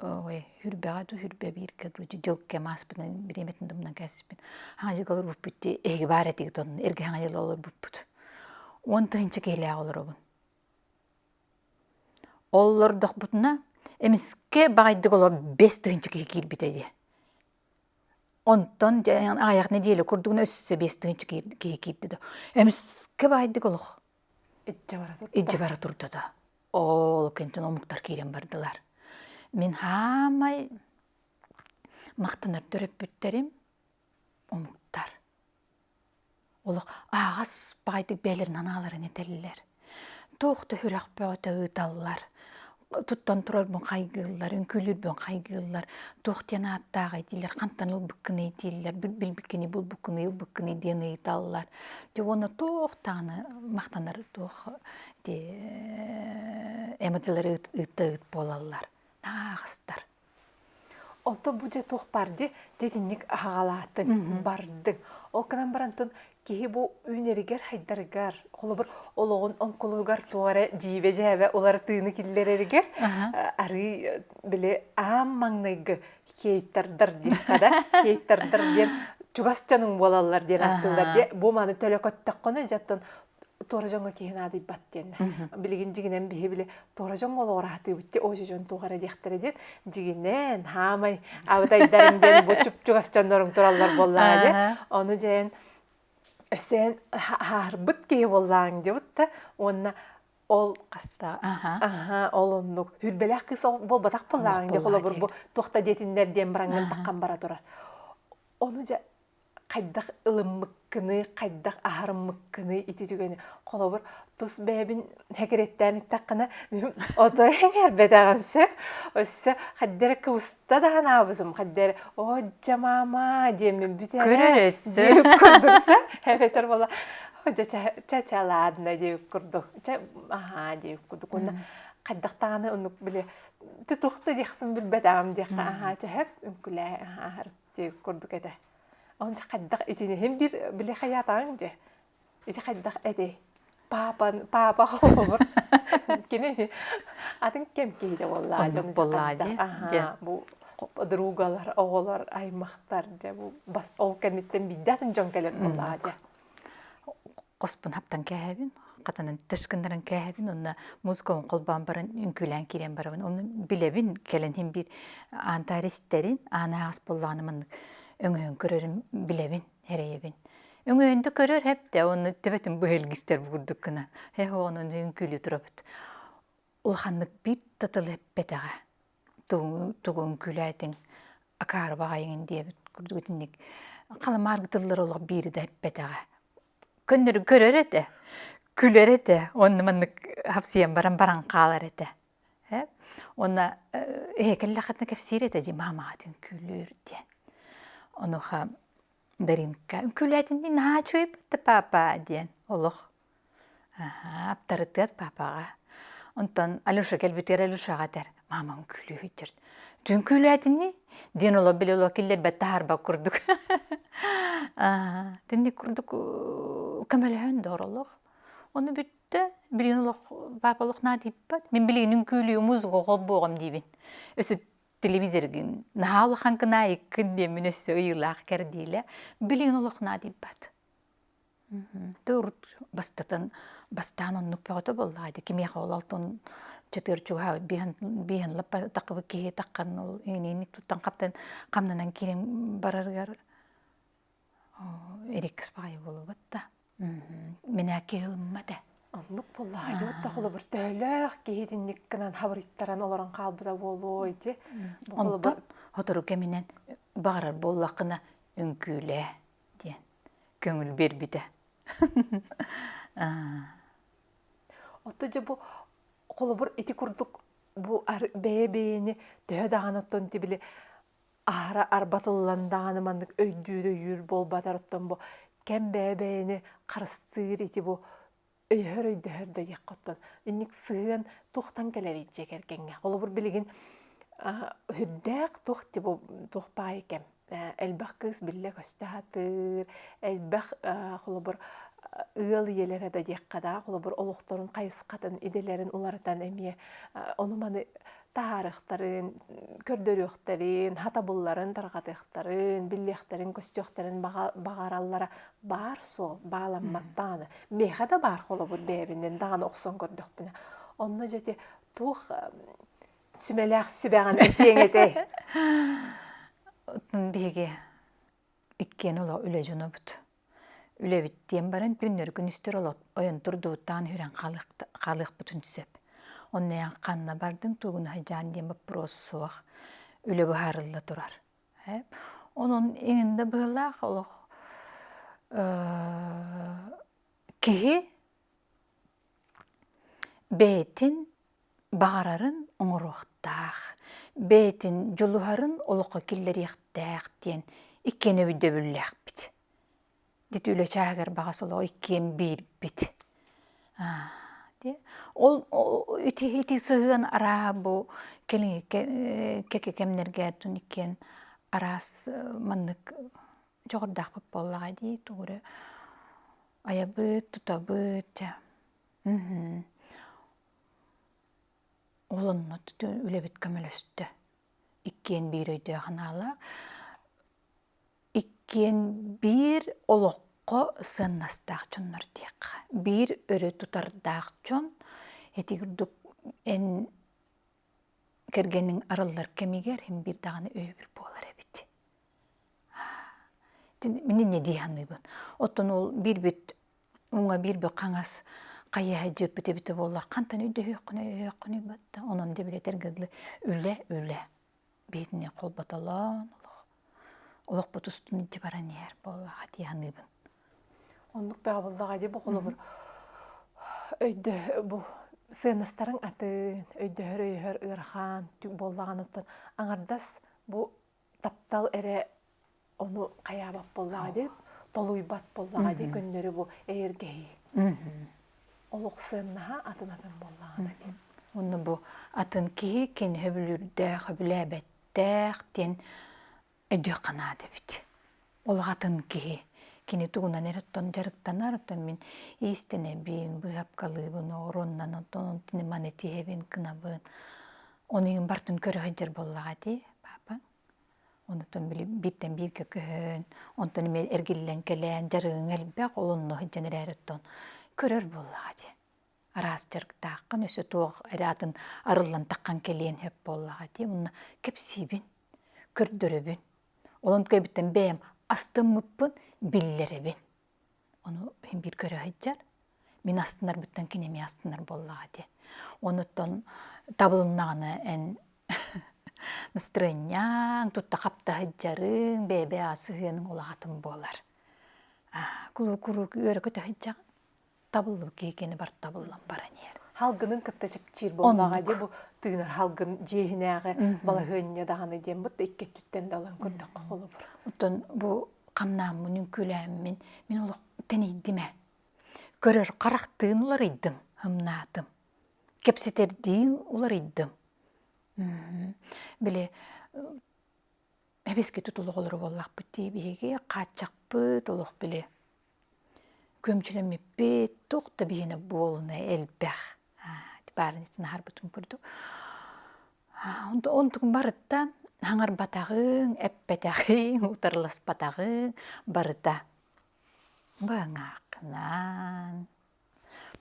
Хүрбәғаду, хүрбә бейіркәду, жыл кәмас бұдан біреметін дұмынан кәсіппен. Хаңа жылғалар бұп бүтті, әгі бар әтегі тұнын, әргі хаңа жылы олар бұп бұт. Он тұхынчы кейлі ағылар оғын. Олар дұқ бұтына, әміске бағайдық олар 5 тұхынчы кейл бітеді. Онтан аяқ неделі күрдігін өссі 5 тұхынчы кейл деді. Әміске бағайдық олар. Иджі бара тұрды да. Ол кентін омықтар кейлен бардылар. Мен хамай мақтанып төріп бүттерім, омықтар. Олық ағас бағайдық бәлерін аналарын етелілер. Тоқты хүрақ бәуті ұйталылар. Туттан тұрар бұн қайғылар, үнкілер бұн қайғылар. Тоқтен аттағы етелер, қантан ұл бүккіні етелілер, бүл бүккіні, бұл бүккіні, ұл бүккіні дені еталылар. Оны тоқтаны мақтанар тоқ эмоциялар ұйты болалар. Нағыстар. Онто бұжа тоқ барды, детінік ағалатын, бардың. Ол қынан барантын киһи бу үнеригер хайдарыгар холобур ологун онкулугар туара жибе жабе олар тыыны киллереригер ары биле ааммаңнайгы хейттардар дихкада хейттардар ден чугасчанын болалар ден аттылар де бу маны төлөкөттөккөне жаттан торажонго киһин ады баттен билигин жигинен бихи биле торажон олора хаты битти ожо жон тугара дехтере дет жигинен хамай абытайдарын ден бу чугасчандарың тураллар боллаа де ону жен өсен харбыт киһи боллаң дебутта онна ол Каста. олондук хүрбелек кыз болбатак боллаң де холобур бу тохта детиндер ден баранган таккан бара турар ону жа кайдак ылыммыккыны кайдак ахарыммыккыны итүтүгени холобур тус бэбин хекереттен таккана ото эңер бедагынсы өссө хаддер кыста да набызым хаддер о жамама демен бүтө Көрөрөссү. курдукса хефетер бола чачаладна деп курду деп курду куна кайдактаганы онук биле тутукты дехпин билбедагам дехка чахеп үнкүлэ деп курдук эте онча кайдак итине хем бир биле хаятаң де ити кайдак эте папа холобур кене атын кем кейде болла Онук болла де. бу другалар оголар аймактар же бу бас ол кенеттен биддатын жонкелер болла де Қоспын хаптан кәбін, қатанын тышкындарын кәбін, онна музыкаውን қолбан барын, үнкілән керен барын, оны білебін, кәлін хем бір антаристерін, ана ағыс боллағанымын өңөйін көрерін білебін, әрейебін. Өңөйінді көрер хеп де, оны төбетін бұхелгістер бұғырдық кына. Оның үнкілі тұрабыд. Улханлық бір татылы хеп бетаға. Туғы үнкілі әйтін акары бағайын дейбіт күрдігітіндік. Қалым арғытылыр олық бірі де хеп бетаға. Көндөрү көрөр эте, күлөр эте, онны мындык хапсыян баран каалар эте. Онна келле хатны кепсир эте ди мамаатын күлөр де. Онуха даринка күлөтүн дин ха чуйпты папа ден. Олох. Аптарыт папага. Онтон Алюша келбитер Алюшага тер. Мамам күлөйдүр. Түн күлөтүн дин оло биле оло киллер беттар ба курдук. Тенди курдук камелен доролох. Оны бүтті, білген олық папалық на дейппат. Мен білгенің күйлі музыға қол боғам дейбін. Өсі телевизоргін нағалы қанқына екін демен өсі ұйылақ кәрдейлі. Білген олық на дейппат. Тұр бастан оннық пәғыты боллайды. Кемеға ол алтын чатыр чуға бейін лаппа тақыбы кейе таққан ол енейінік тұттан қаптан қамнынан керен барарғар ереккіс бағай болу батта. Мен әке ғылыммады. Оннук боллайды, отта қолы бір төлөк кейдіннік кінан хабариттаран оларан қалбыда болу ойды. Онтон, отыру кемінен бағарар боллақына үнкілі ден. Көңіл бербіді. Отта же бұл қолы бір ити күрдік бұл бәйе-бәйені түйедаған оттон тибілі ара арбатылландағаны мандық өйдүйді үйір бол батар оттон бұл кәм бәйе-бәйені қарыстыр ити бұл өйір өйдігірді еққоттон. Инник сығын тұқтан кәлері жекергенге. Қолы бір білген хүддәк тұқты бұл тұқпай кәм. Әлбәқ кыз білі көстәғатыр, әлбәқ қолы бір ыл елері де деққада, қолы бір олықтарын қайысқатын иделерін олардан әмие. Оны маны тарихтарын, көрдөрөктөрүн, хатабылларын, таргатыктарын, биллектөрүн, көстөктөрүн багараллара бар сол бааланматтаны. Меха да бар холо бу бебинден дагы оксон көрдөкпүнө. Онно жете тух сүмелак сүбөгөн өтеңете. Беге иккен ола үле жунубут. Үле биттен барын түннөр күнүстөр олот оюн турдуутан хүрен калык бутун түсөп. Онны қанна бардың туғын хайжан дем вопрос соқ үлі бұхарылы тұрар. Оның еңінде бұғылақ олық кейі бәйтін бағарарын оңырықтақ, бәйтін жолуғарын олыққа келер еқтәқ ден иккен өйді бүлләқ біт. Дет үлі чағығыр бағас олық иккен бір біт. Ол ити сығын ара бұ кеке кемнерге түн екен арас мандық жоғырдақ бұп болаға дей тұғыры Аябыт, тутабыт, жа. Олонно түтү үлебит көмөлөстө. Иккен бир өйдө ханала. Иккен бир олоққо сыннастақ чоннор тек. Бир өрө тутардақ чон, этигірдік эн кергенің арылар кемигер, хем бир дағаны өйбір болар эбит. Менен не дейханы бұн? Оттон ол бир бит, оңа бир бі қаңас қаяға жеп біте болар. Қантан өйді өйқыны батта. Онын дебіле тергедлі үле. Бетіне қол баталан. Олық бұт үстіне жібаран ер болаға дейханы бұн. Ондық бәға болдаға де бұл қолы бір өйді бұл сыйнастарын атын, өйді өрөйір ұрхан түк болдаған оттан аңардас бұл таптал әрі оны қаябап болдаға де, толуйбат болдаға де көндері бұл әйіргейі. Олық сыйнаға атын болдаға да де. Оны бұл атын кейі кен хөбілірдәқ, хөбіләбәттәқ ден өйді қанады біт. Олық атын кейі. Кені тугунан эреттон жарыктанар оттон мен истене бин быапкалыбын ороннан оттон тине манети хебин кынабын. Онын бартын көрө хыжыр боллага ди папа. Онтон били биттен бирге көхөн, онтон мен эргиллен келен жарыгын элбек олонно хыжаныр эреттон көрөр боллага ди. Арас жарыктаккан өсө тоог эратын арыллан таккан келен хеп боллага ди. Муна кепсибин, көрдөрөбүн. Олон көбүттен бэм астымыппын биллеребин. Onu hem bir köre hıccar. Min astınlar bütten kinemi astınlar bollağa de. Onutton tabılınağını en настроениyaң tutta kapta hıccarın bebe asığının olağatın bolar. Kulu öre kötü hıccağın. Tabıllı kekeni bar tabıllan baran yer. Halgının kıttacıp çir bollağa de bu tığınar halgın jehinağı balahönne dağını dem bu da ikke tütten dalan kötü kolu bur. Ondan bu kamnamının küləmin men olu tenidime. Görür qaraqtığın ular iddim, hımnadım. Kepseterdiğin ular iddim. Bile hebeski tutuluq olur bollaq bütti bihege qaçaq büt oluq bile. Kömçülemeppi toqta bihine boluna elbaq. Barın etin harbutun kurdu. Ontuğun barıtta hangar batağın, eppetağın, utarlas batağın barıtta. Bağınaqınan,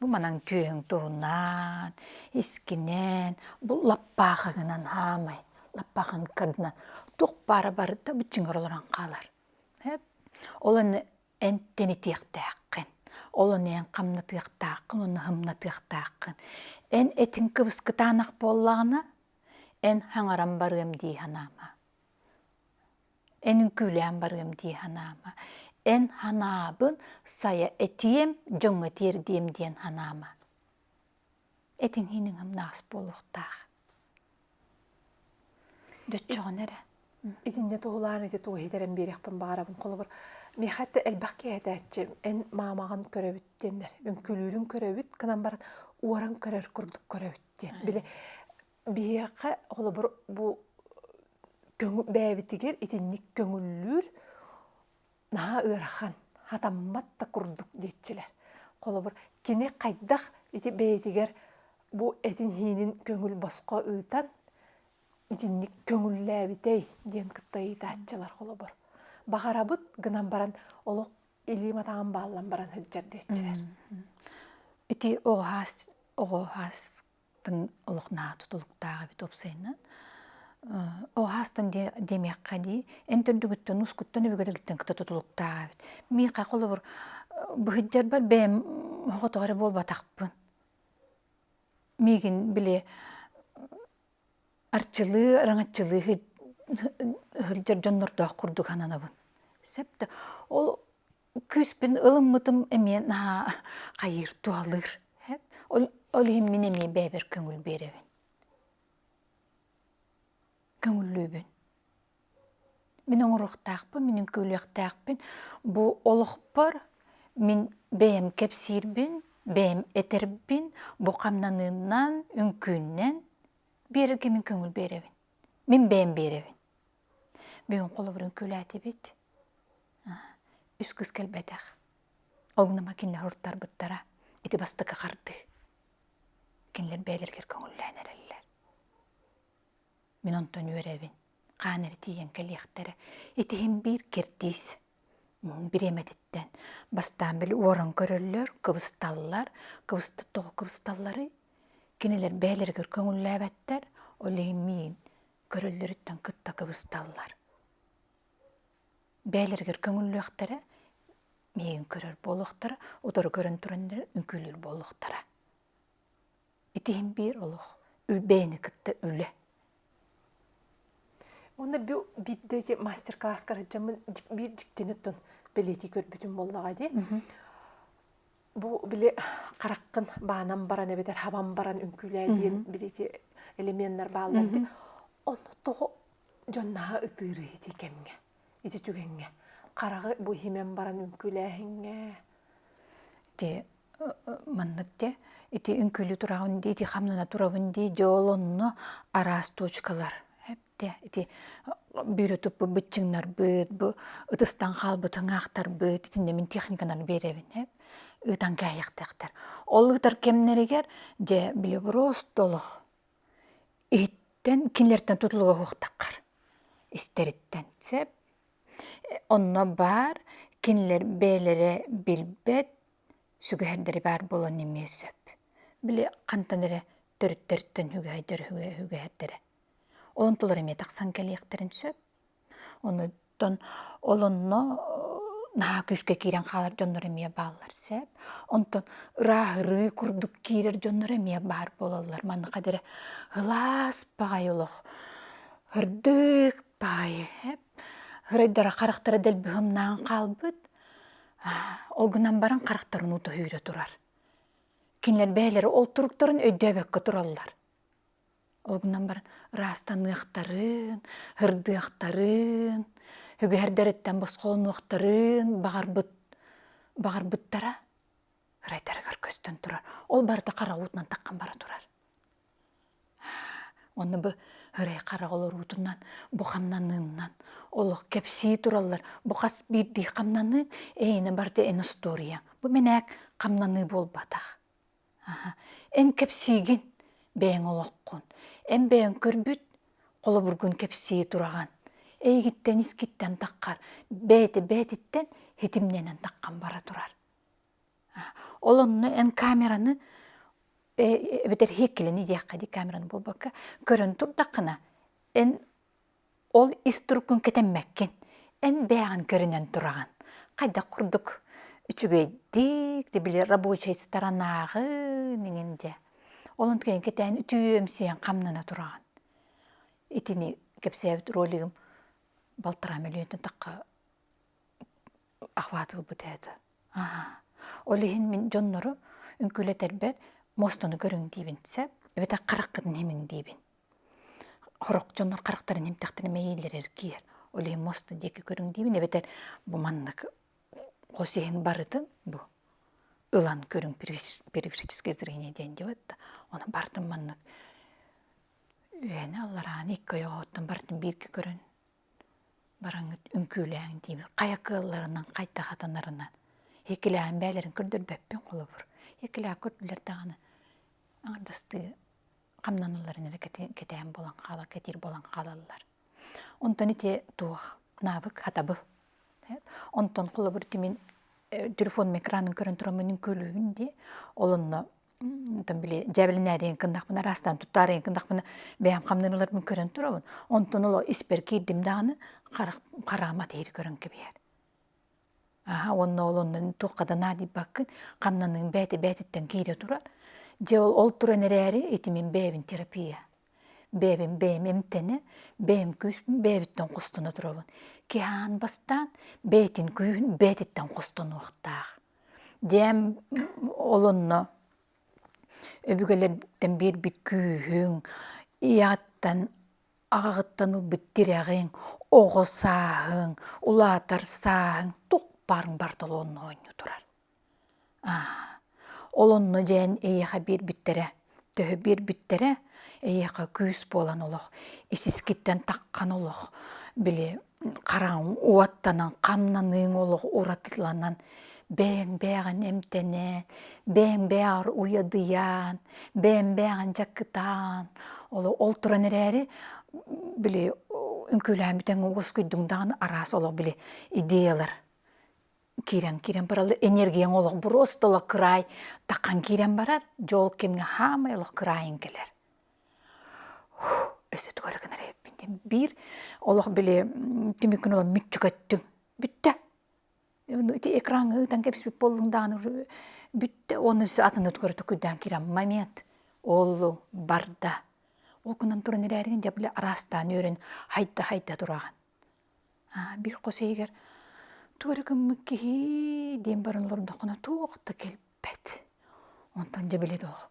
bu manan köyün toğunan, iskinen, bu lappağınan hamay, lappağın kırdınan. Toq barıtta bütün oralan qalar. Olan en teni tiqtaqın, olan en qamna tiqtaqın, onu hımna tiqtaqın. En etin kıbıskı tanaq bollağına, en hangaran barım diye hanama. En külen barım diye hanama. En hanabın saya etiyem, jon etir diyem diyen hanama. Etin hinin hem nasip oluqtaq. Dötçoğun ere. İtinde toğularını ete toğu hederen berekpin bağırabın kolu bir. Mehatta elbaqki edetçim en mamağın körevit denler. Ben külürün körevit kınan barat uğaran körer kurduk körevit den. Bile biyaqa kolu bir bu bäbitiger itinnik köngüllür naha ıraxan hatammat da kurduk detçiler. Kolu bir kine qaydaq iti bäbitiger bu etin hinin köngül basqa ıtan itinnik köngülläbitey diyen kıttayı taççılar kolu bir. Bağarabıt gınan baran oluq ilim atağın bağlan baran hıccar detçiler. Iti oğastın oluq naha tutuluqtağı bit opsayından. O hastan demek kadi en tördügütten uskuttan öbürgütten kıta tutuluqtağı bit. Miqa kolu bir bu hıccar bar bem hoqotağarı bol bataqpın. Migin bile arçılığı, rangatçılığı hıccar jonnordağ kurduk hananabın. Septe ol küspin ılımıtım emen qayır tualır. Ol hemmin emen bäber köngül berevin. Köngüllübün. Min oňuruqtaqpyn, minin köylüqtaqpyn. Bu oluqpar, min bäm kepsirbin, bäm eterbin, bu qamnanından, ünkünden berge min köngül berevin. Min bäm berevin. Bugün qolu bir köylü atebet. Üsküs kelbetaq. Олгунама кинлер хурттар буттара. Ити бастыкы қарды. Кинлер бәйлергер көңілләнереллер. Мен онтон үйрәбин. Қанері тиен кәліқтері. Итихин бір кердис. Биреметиттен. Бастан біл орын көрілер, кыбысталлар, кыбысты тоғы кыбысталлары. Кинелер бәйлергер көңілләбәттер. Олеген мейін көрілеріттен кытта кыбысталлар. Бәйлергер көңілләқтері. Мейін көрір болуқтары, отары көрін тұрындыр үнкілір болуқтары. Итихин бір олық, бәйіні кітті үлі. Оны бидде мастер-класс қараджамын бір жіктенеттен білеті көр бүтін болуға де. Бұл біле қараққын бағанан баран әбетер, хабан баран үнкілі әдейін білеті элементтер бағаларды. Оны тоғы жоннаға ұтыры еті кәмге, еті түгенге. Қарағы бұл хемен баран үнкілі әхінге. Те, маннық те, еті үнкілі тұрағын де, еті қамнына тұрағын де, жолынны арас точкалар. Эти бюро туппу бытчыңнар быт, бу ытыстан қалбытың ақтар быт, итинде мен техниканар беребин, ытан кайыктактар. Ол ытар кемнерегер же биле простолох. Иттен кинлерден тутулуга хуктаккар. Истериттен сеп. Онно бар кинлер бейлере билбет, сүгәһәрдәре бар болон немесеп. Биле кантанере төрттөрттен хүгәһәрдәре. Он тулар эме тақсан кәлиектерін сөп. Онытон олонно наға күшке кейрен қалар жоннор эме баллар сөп. Онтон ырахыры курдук кейрер жоннор эме бар болалар. Маны қадыры ғылас бағай олық. Хырдык бағай. Хырайдара қарақтары дәл бұғымнан қалбыд. Олгынан баран қарақтарын ұты үйре тұрар. Кинлер бәйлері ол тұруктарын өйдөбекке тұралар. Олгынан баран растанықтарын, хырдықтарын, хүгәрдәреттен босқолынықтарын бағарбыттара хырайтарығар көстен тұрар. Ол барды қара ұтынан таққан бара тұрар. Оны бұ хырай қара олар ұтынан, бұ қамнаныңнан, олық кәпсей тұралар. Бұ қас бірдей қамнаны, әйіні барды ән история. Бұ мен әк қамнаны бол батақ. Ән кәпсейген бәйін олыққын. Ән бәйін көрбіт, қолы бүргін кәпсейі тұраған. Әйгіттен, искіттен таққар. Бәйті-бәйтіттен хетімненен таққан бара тұрар. Олонны ән камераны, бәтер хекіліні дейққады камераны бұл баққа, көрін тұрдақына. Ән ол истұрықын кетенмәккен. Ән бәйін көрінен тұраған. Қайда құрдық үчігейдік, дебілі рабочий сторонағы неңінде. Олон түген кетен үтүйемсейен қамнына тұраған. Итini кепсәбит ролигім балтыра миллионтен таққа ахватыл бұтәді. Олеген мен жоннору үнкілетер бәр мостоны көрің дейбін түсәп, өбеті қараққыдың хемің дейбін. Хорақ жоннор қарақтарын хемтақтарын мәйелер әркейер. Олеген мосты декі көрің дейбін, өбетер бұ маннық қосеген барытын бұ. Илан көрің периферическое зрение ден деп өтті. Оны бартын маннық үйәне аллараған екі ойғаттан бартын бірге көрін. Бараңыт үнкіләң дейміз. Қаяқыларынан, қайта қатанарынан. Екіләң бәлерін күрдір бәппен қолы бұр. Екіләң көрділер тағаны. Аңырдасты қамнаныларын кетен болан қала, кетер болан қалалар. Онтан ете туық навык хатабыл. Онтан қолы бұр темен телефон экранын көрін тұрамының көлігінде олынна жәбілін әрен кындақпына, растан тұттарын кындақпына бәйім қамдыныларын көрін тұрамын. Онтан олы іспер кейдімдағыны қарағамат ері көрін кебер. Онна олынның тоққадан адып бақын қамнанның бәйті-бәйтіттен кейде тұрар. Же ол тұран әрі етімен бәйбін терапия. Бәйбін әмтені, бәйім күшпін бәйбіттен қостыны тұрабын. Кехан бастан бәйтін күйін бәйтіттен қостыны оқтақ. Дем олынна өбігелерден бір бит күйін, иаттан ағағыттан бүттірәғын, оғысағын, ұлатар сағын, тоқ барын бартыл онны ойны тұрар. Олынны жән әйеға бір біттірі, төхі бір біттірі, әйеға күйіс болан олық, исіскеттен таққан олық, біле қарағын уаттанан, қамнанын олық ұратыланан, бәң-бәғін эмтенен, бәң-бәғыр уядыян, бәң-бәғін жақытан. Ол тұран әрі, біле, үнкөлән бітен оғыз көйдіңдағын арас олық біле идеялар. Кирен баралы энергияң олық бұрос толық кырай, таққан кирен барар, жол кемге хамай олық кырайын келер. Өсі түгәрігін әреппінден. Bir, олық біле, темекін олық мүтчік өттің. Бүтті. Экран ыйтан кепспек болуңдан бүтті. Оны атын өткөрі түкүден кирен момент. Олу барда. Ол күннен тұрын әрерген жа біле арастан өрін хайта тұраған. Bir қосы егер түгәрігін мүккеге ден барын оларында құна тоқты келбет. Онтан жа біледі ол.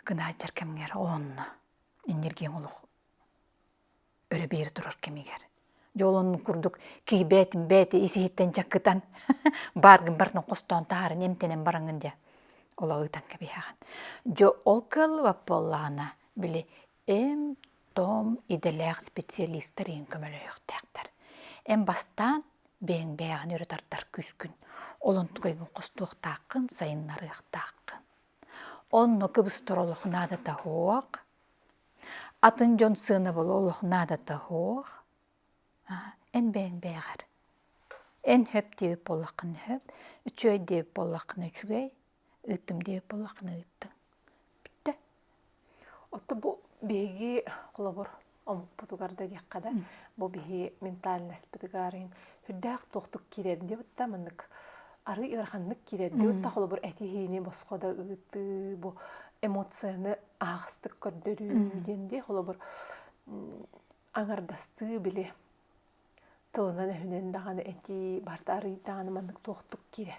Күн айтар кемгер онны. Энергияң олық өрі бері тұрар кемегер. Жолын күрдік кей бәті есеттен жақытан барғын бартын қостан тағарын емтенен барыңын де ола ұйтан кебеяған. Жо ол кылвап болағына біле эм том иделәғ специалистер ең көмілі өқтәқтір. Эм бастан бәң бәғын өрі тартар күскін. Олын тұқайғын қостуық тақын, сайынлары ұқтақын. Онны кыбыс тұролық нады тағуақ. Атын жон сыны бол олық нада тағуық. Эн бәң бәғар. Эн хөп дейіп болақын хөп, үчөй дейіп болақын үчгей, үттім дейіп болақын үттің. Бітті. Отты бұ бейгі құлабыр омық бұтуғарда деққада, бұ бейгі менталінес бұтығарын хүддәқ тоқтық керерінде бұтта мұндық ары иғырханлық керерінде бұтта құлабыр әтейіне босқода ұйты бұ эмоцияны ағыстық көрдірі денде құлабыр аңардасты біле тылынан өйнен дағаны әти барда ары дағаны мандық тоқтық керер.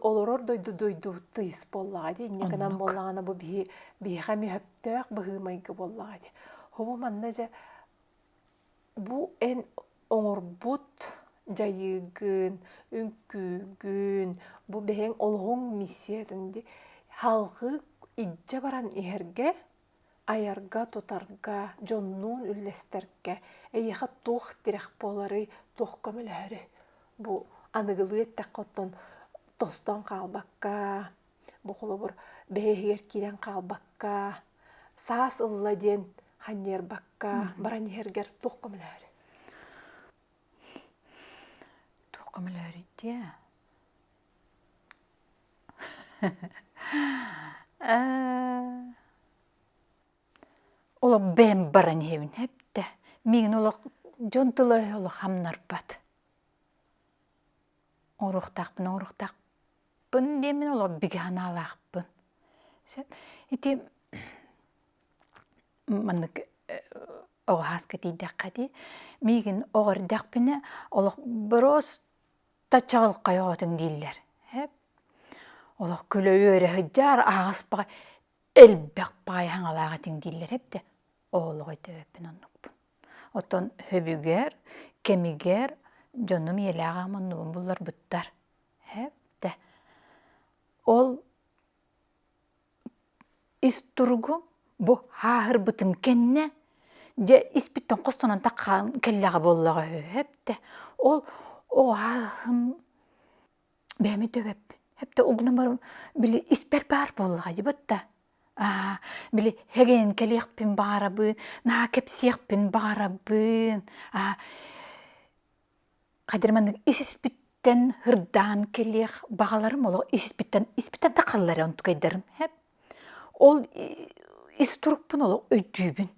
Олорор дойду тыйс боллағады, негінен боллағаны бұ бейхами хөптәқ бұғымайғы боллағады. Хубу манна жа бұ ән оңырбұт жайығын, үнкүгін, бұ бәйін олғың миссиятынды халқы иджа баран иерге, айарга, тутарга, жоннун үллестерге, әйеға тоқ тирек болары тоқ көмілері. Бұ анығылы еттек қоттон тостон қалбаққа, бұ қолы бұр бәйгер кирен қалбаққа, саас ылла ден ханер баққа, баран иергер тоқ көмілері. Тоқ көмілері де. Ола бәм баран хевін әпті. Меген ола жонтылы ола хамнар бат. Орықтақпын демен ола бігі аналақпын. Еті маңдық оғасқа дейдек қади. Меген оғыр дәқпіне ола бұрос тачағыл қайуатың дейлер. Ола күлі өрі хыджар ағаспаға әлбәқ бай хаңалаға теңдейлер әпті. Олы қойты өпін оннықпын. Оттан хөбігер, кемігер, жоным еліға мұнуын бұлар бұттар. Әпті. Ол истұрғым бұ хағыр бұтым кенне, же испіттен қостанан таққан келліға боллаға әпті. Ол оғағым бәмі дөбеппін. Әпті оғына барым білі испер бар боллаға дебатта. Білі хеген келеқпін барабын, на кепсеқпін барабын. Қадырманның isispitten hırdan kelek bağalarım olu isispitten taqalları onu tukaydarım hep. Ol isturukpun olu öydübün.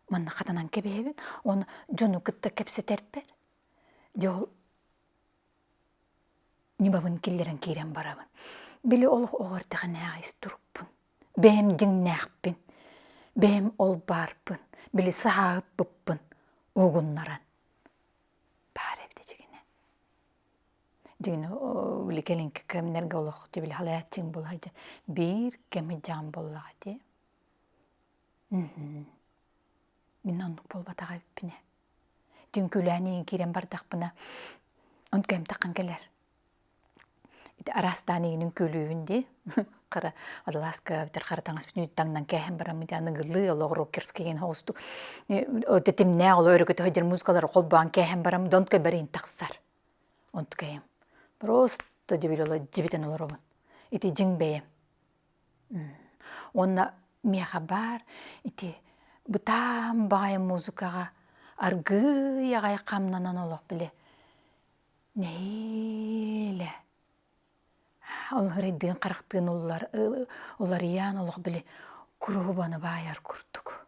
Manna qatanan kebehebin onu jonu kıtta kepse terper. Jol nibabın killerin kiren barabın. Bili olu oğurtağın ağa isturukpun. Behem jingnaqpin. Behem ol barpın. Bili sahağıp bıppın. Oğunnaran. Dino bili kelin kemner goloq tibil halayatçın bolajı bir kemi jam bolladi. Min onluk bol bataga bipine. Dünkülani kiren bardaqpına on kem taqan keler. Ite arastani külüğünde qara adlaska bitir qaratаңыз бүтін үттаңнан кәһәм барам итаны гылы ологро керскеген хосту. Өтетим нә ол өрөкөтө хәдер музыкалар қолбан кәһәм барам донт кеберин тақсар. Онт кәем. Просто жибилола жибитен олоробун. Ити жиңбейем. Онна меха бар, ити бутам багайым музыкага аргы ягай камнанан олох биле. Нейле. Ол хырайдыгын карактыгын улар ян олох биле курубаны баяр курдук.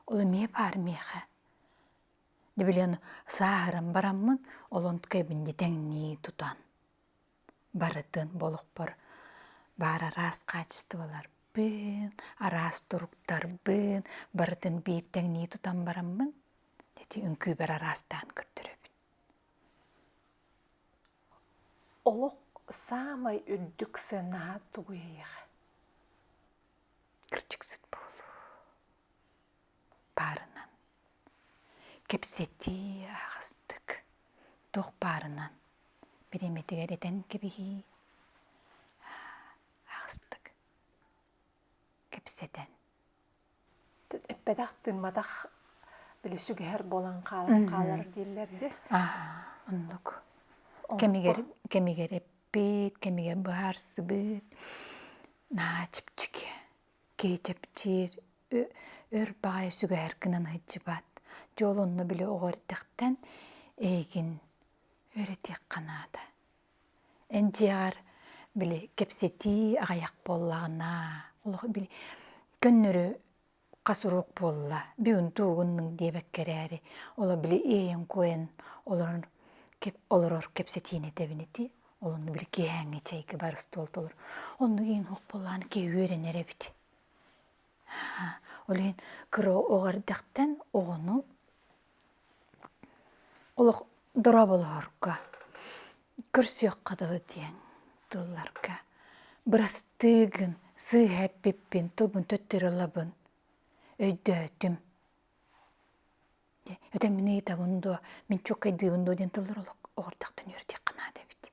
Ол ме бар меха. Дебилен саарам бараммын, олон кебинде теңни тутан. Барытын болох бар. Бара рас качестволар бын, арас туруктар бын, барытын бир теңни тутан бараммын. Дети үнкүй бар арастан көттөрөбүт. Олох самай үрдүк сына тугуяга. Кырчыксыт болу. Барынан. Кепсети агыстык. Тох барынан. Биреметигер этен кебихи. Агыстык. Кепсетен. Эппедактын мадах билисүгер болан калар диллерди. Оннук. Кемигер эппит, кемигер баарсы бит. Начыпчыке. Кейчепчир. Өр багай сүгер кынан хыджыбат. Жолонну биле оғырдықтан эйгин өретек қанады. Энжиғар биле кепсети ағаяқ боллағына. Олығы биле көннөрі қасыруқ болла. Бүгін туғынның дебеккерәрі. Ола биле эйін көйін олар кепсетиіне тебінеті. Оланы биле кейәңі чайки бар столт олар. Оны кейін оқ боллағаны кей өрен әребіті. Олын кыро оғырдықтан оғыну олық дұра боларга, көрсек қадылы дейін дылларга. Бірастығын сыйхәп беппен тұлбын төттір олабын. Өйді өтім. Өтен мен eyta бұнду, мен чок әйді бұнду ден тылдар олық оғырдықтан өрдек қанады бит.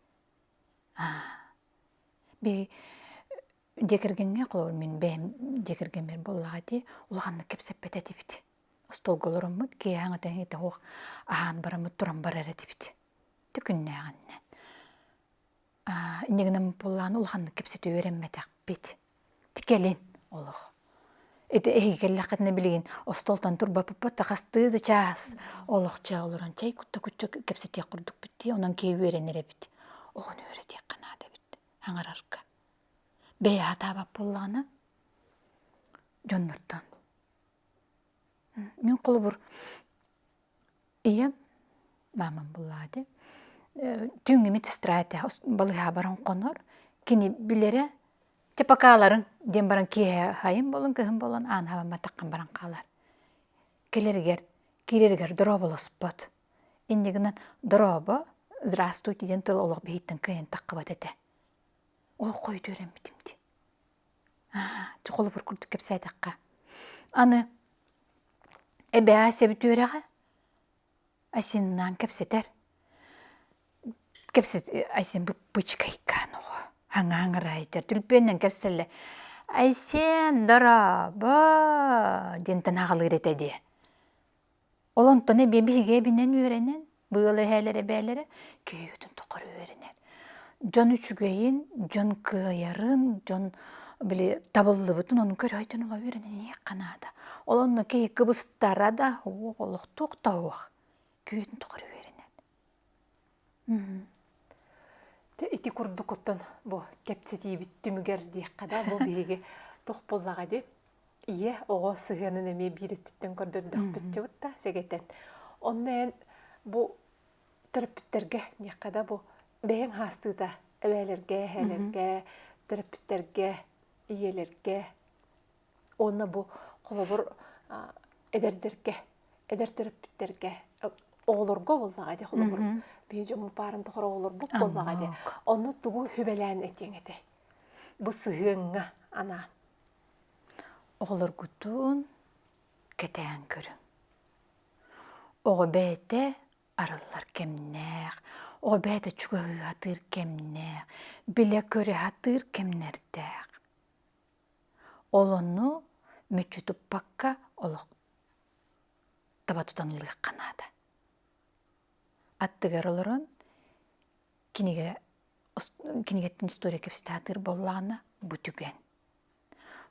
Бей жекергенге қолыр мен бәйім жекерген бер боллаға де, олғанны кепсеп бәтәді бит. Стол голорыммыт, кей аңытан ете оқ аған барамыт тұрам бар әрәді бит. Түкінне ағаннан. Инегінім боллағаны олғанны кепсеті өренметәк бит. Тікелін олық. Эти эйгелле қатыны білген, остолтан турба пыппат тақастыды час. Олық ча олыран чай күтті кепсетек құрдық бітті, онан кей өренері бит. Оғын өретек қанады бит. Аңарарқа. Бәй атабап боллағаны жонныртан. Мен қолы бұр ием, мамам боллады. Түңі медсестра әті балыға баран қонор. Кені білері чапакаларын ден баран кие хайым болын, кығым болын, анхабама таққан баран қалар. Келергер дробы лоспот. Иннегінен дробы, здравствуйте, ден тыл олық бейттін күйін таққыбат әті. Ол қойды өрен бітімді. Қолы бұр күрді кепсай таққа. Аны әбе әсе бүті өреға? Әсеннан кепсетер. Кепсет әсен бұчқа икан оғы. Аңаңыр айтар. Түлпеннен кепселі. Әсен дұрабы дентін ағылыр етеді. Олонтыны бебеге бінен өренен, бұғылы әлері бәлері, күйетін тұқыр өренер. Жон үшігейін, жон күйерін, жон табылды бұтын, оның көр айтынуға өренен не қанады. Олонны кей кыбыстара да, олық тоқта оқ, күйетін тұқыр өренен. Ити курду коттон бу кепсети биттүмүгер дияккада бу биге тох боллага деп ие ого сыгынын эме бири түттөн көрдөрдөх бүтчүбүтта сегетен. Оннен бу терапевттерге дияккада бу бэйин хастыда эбелерге, хелерге, терапевттерге, иелерге онна бу колобур эдердерге, эдер терапевттерге оғылырға боллаға де қолығыр. Бей жомы барын тұқыр оғылыр бұп боллаға де. Оны тұғы хүбелән әтен әді. Бұ сығыңға анан. Оғылыр күтін кетен көрін. Оғы бәйті арылар кемнәқ. Оғы бәйті чүгі ғатыр кемнәқ. Біле көрі ғатыр кемнәрдәқ. Олыны мүчітіп баққа олық таба тұтанылығы қанады. Аттыгар олырын кинеге кинигеттин история кепстатыр боллаана бутүген.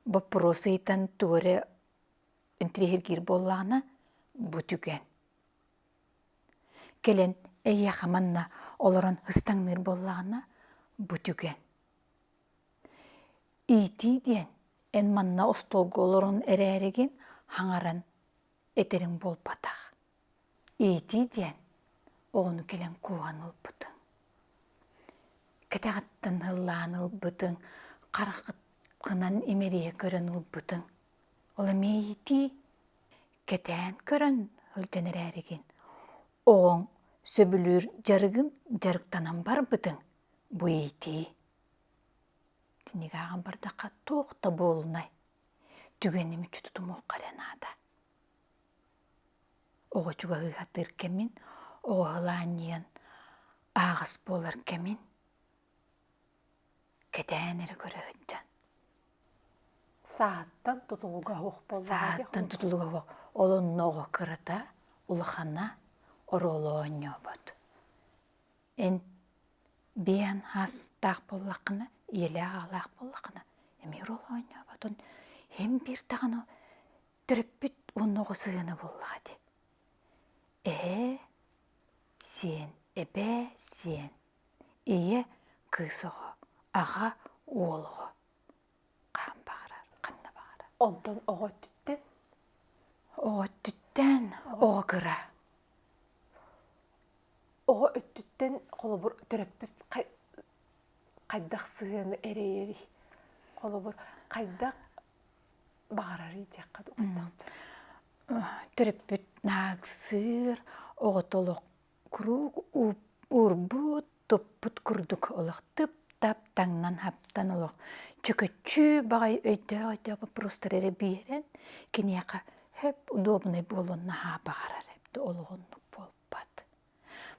Вопросы итан туре интригер боллаана бутүген. Келен эйе хаманна олорон хыстаңныр боллаана бутүген. Ити диен эн манна остолго олорон эререген хаңаран этерин болпатах. Ити диен ону келен куаныл бутын. Кетагаттан хыллааныл бутын, каракытынан эмерие көрөнүл бутын. Ола мейти кетен көрөн хылжан эререген. Оң сөбүлүр жарыгын жарыктанан бар бутын. Бу ити. Тинигаган бардакка тоқта болунай. Түгеними чутутум оқаренада. Ого чуга хатыр кемин, ого хылааниян ағыс болар кемин. Кетенері көрі хыджан. Сааттан тутулуга хоқ болла. Сааттан тутулуга хоқ. Олон ного кырыта, улахана, оролооньо бот. Эн биян хастақ боллақына, еле ағалақ боллақына. Эми оролооньо бот. Hem bir tağını törөппүт онного сыгыны боллагади. Сен, эбе сен. Ие кысого, ага олого. Кан багарар, канна багарар. Онтон ого түттен? Ого түттен, ого кыра. Ого өттүттен колобур төрөппүт кайдак сыгыны эрейери. Колобур кайдак багарары жакка кайдак. Төрөппүт наагсыр, ого толок круг, урбут, топпут курдук олох тып тап таңнан хаптан олох. Чөкөччү багай өйдө просто эре берен, кинияка хеп удобный болонна ха багарар хепти ологоннук болбат.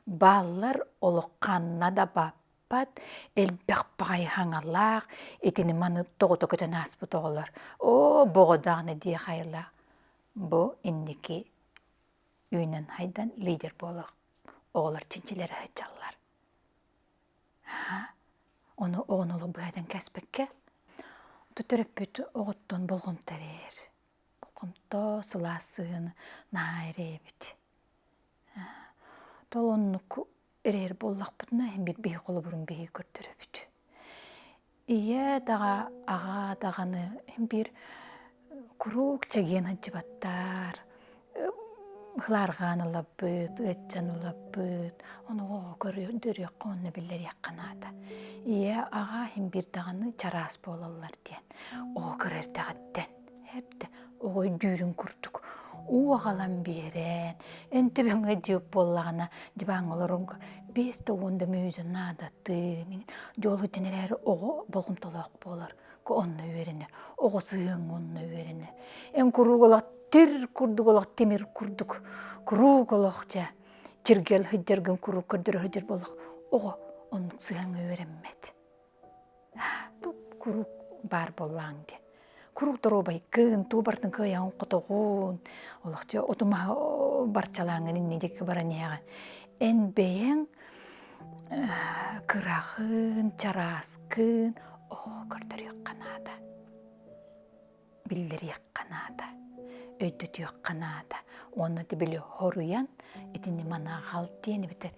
Баллар олокканна да баппат, элбек багай хаңалак, этини маны того-то аспыт оголар. О, богодагны дие хайла. Бу индики үйнен хайдан лидер болық. Оғылар чинчилері хайчаллар. Оны оғын олы бұйадан кәспекке. Түтіріппет оғыттон болғымтарер. Болғымто сыласыны найребет. Тол оннук эрер боллақ бұдына hem bir бей қолы бұрын бей көртіріпет. Ие daga аға дағаны hem bir круг чаген хаджыбаттар. Хларган лапыт, этчан лапыт. Оны көрдөрү конны биллер якканада. Ие ага hem bir даганы чарас болалар ден. О көрөр дагаттен. Хепте ой дүүрүн курдук. У агалан берен. Энте беңе жеп боллагана жибаңолорун 5-10 мүйзөн надаты. Жолу женелери ого болгум толок болор. Онны үйеріне, оғысығын онны үйеріне. Эн күрug олақ тер күрдік олақ темір күрдік. Күрug олақ жа, жергел хыджаргын күрug көрдірі хыджар болақ. Оғы онны сығын үйерінмет. Күрug бар болаңды. Күрug дұрубай кын, тубардың кыяғын құтығын. Олақ жа, отыма барчалаңын иннедекі баран яған. Эн бейін кырағын, чараскын, көрдөр яққанада. Биллер яққанада. Өйдөт яққанада. Оны да білі хоруян, етіне мана ғалтен, бітер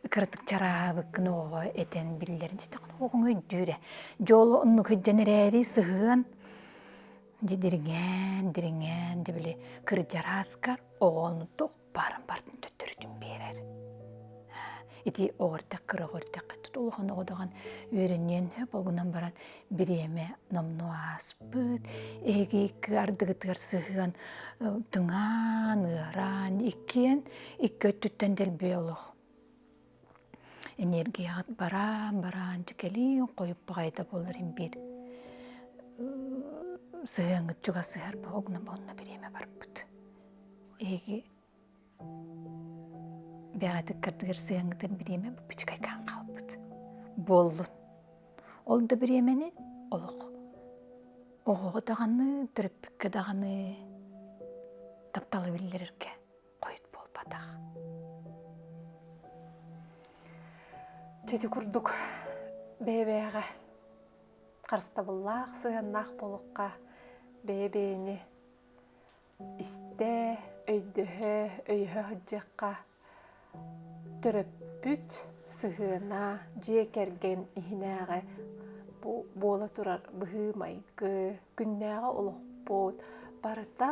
кырдык чарабыкын оға етен биллерін. Дестеқін оғын өйдүйре. Жолы ұнны күдженерері сығын. Диринген, дебілі кыр жараскар, оғаны тоқ барын төттірдің берер. Ити оғыртақ, кырығыртақ, тұтылған оғдаған өрінен болғынан баран біреме номну аспыт, егейкі ардығытығар сығын тұңан, ұран, икен, икі өттіттен дәлбе олық. Энергият баран, жекелін қойып бағайда болырын бір. Сығыңы жүға сығар ба, оғынан болына біреме бар бұд. Еге бәғаты кірдігір сығыңғытын біреме бұл бүчкайкан қалбыд. Болын. Ол да біремені олық. Оғы дағаны, түріппікке дағаны тапталы білдерірге қойыт болбадақ. Чети курдук бебеге карстабыллаах сыаннаах болукка бебени исте өйдөһө хыджакка төрөппүт сыгына же керген ихинээге буола турар быһыы майгы күннээге олохпут барыта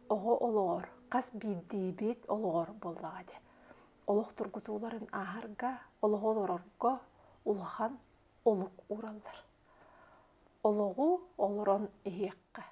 ого олоор кас биидиибит олоор боллагади олох тургутууларын ааһарга ологолорорго улахан олук ураллар ологу олорон иһиэкка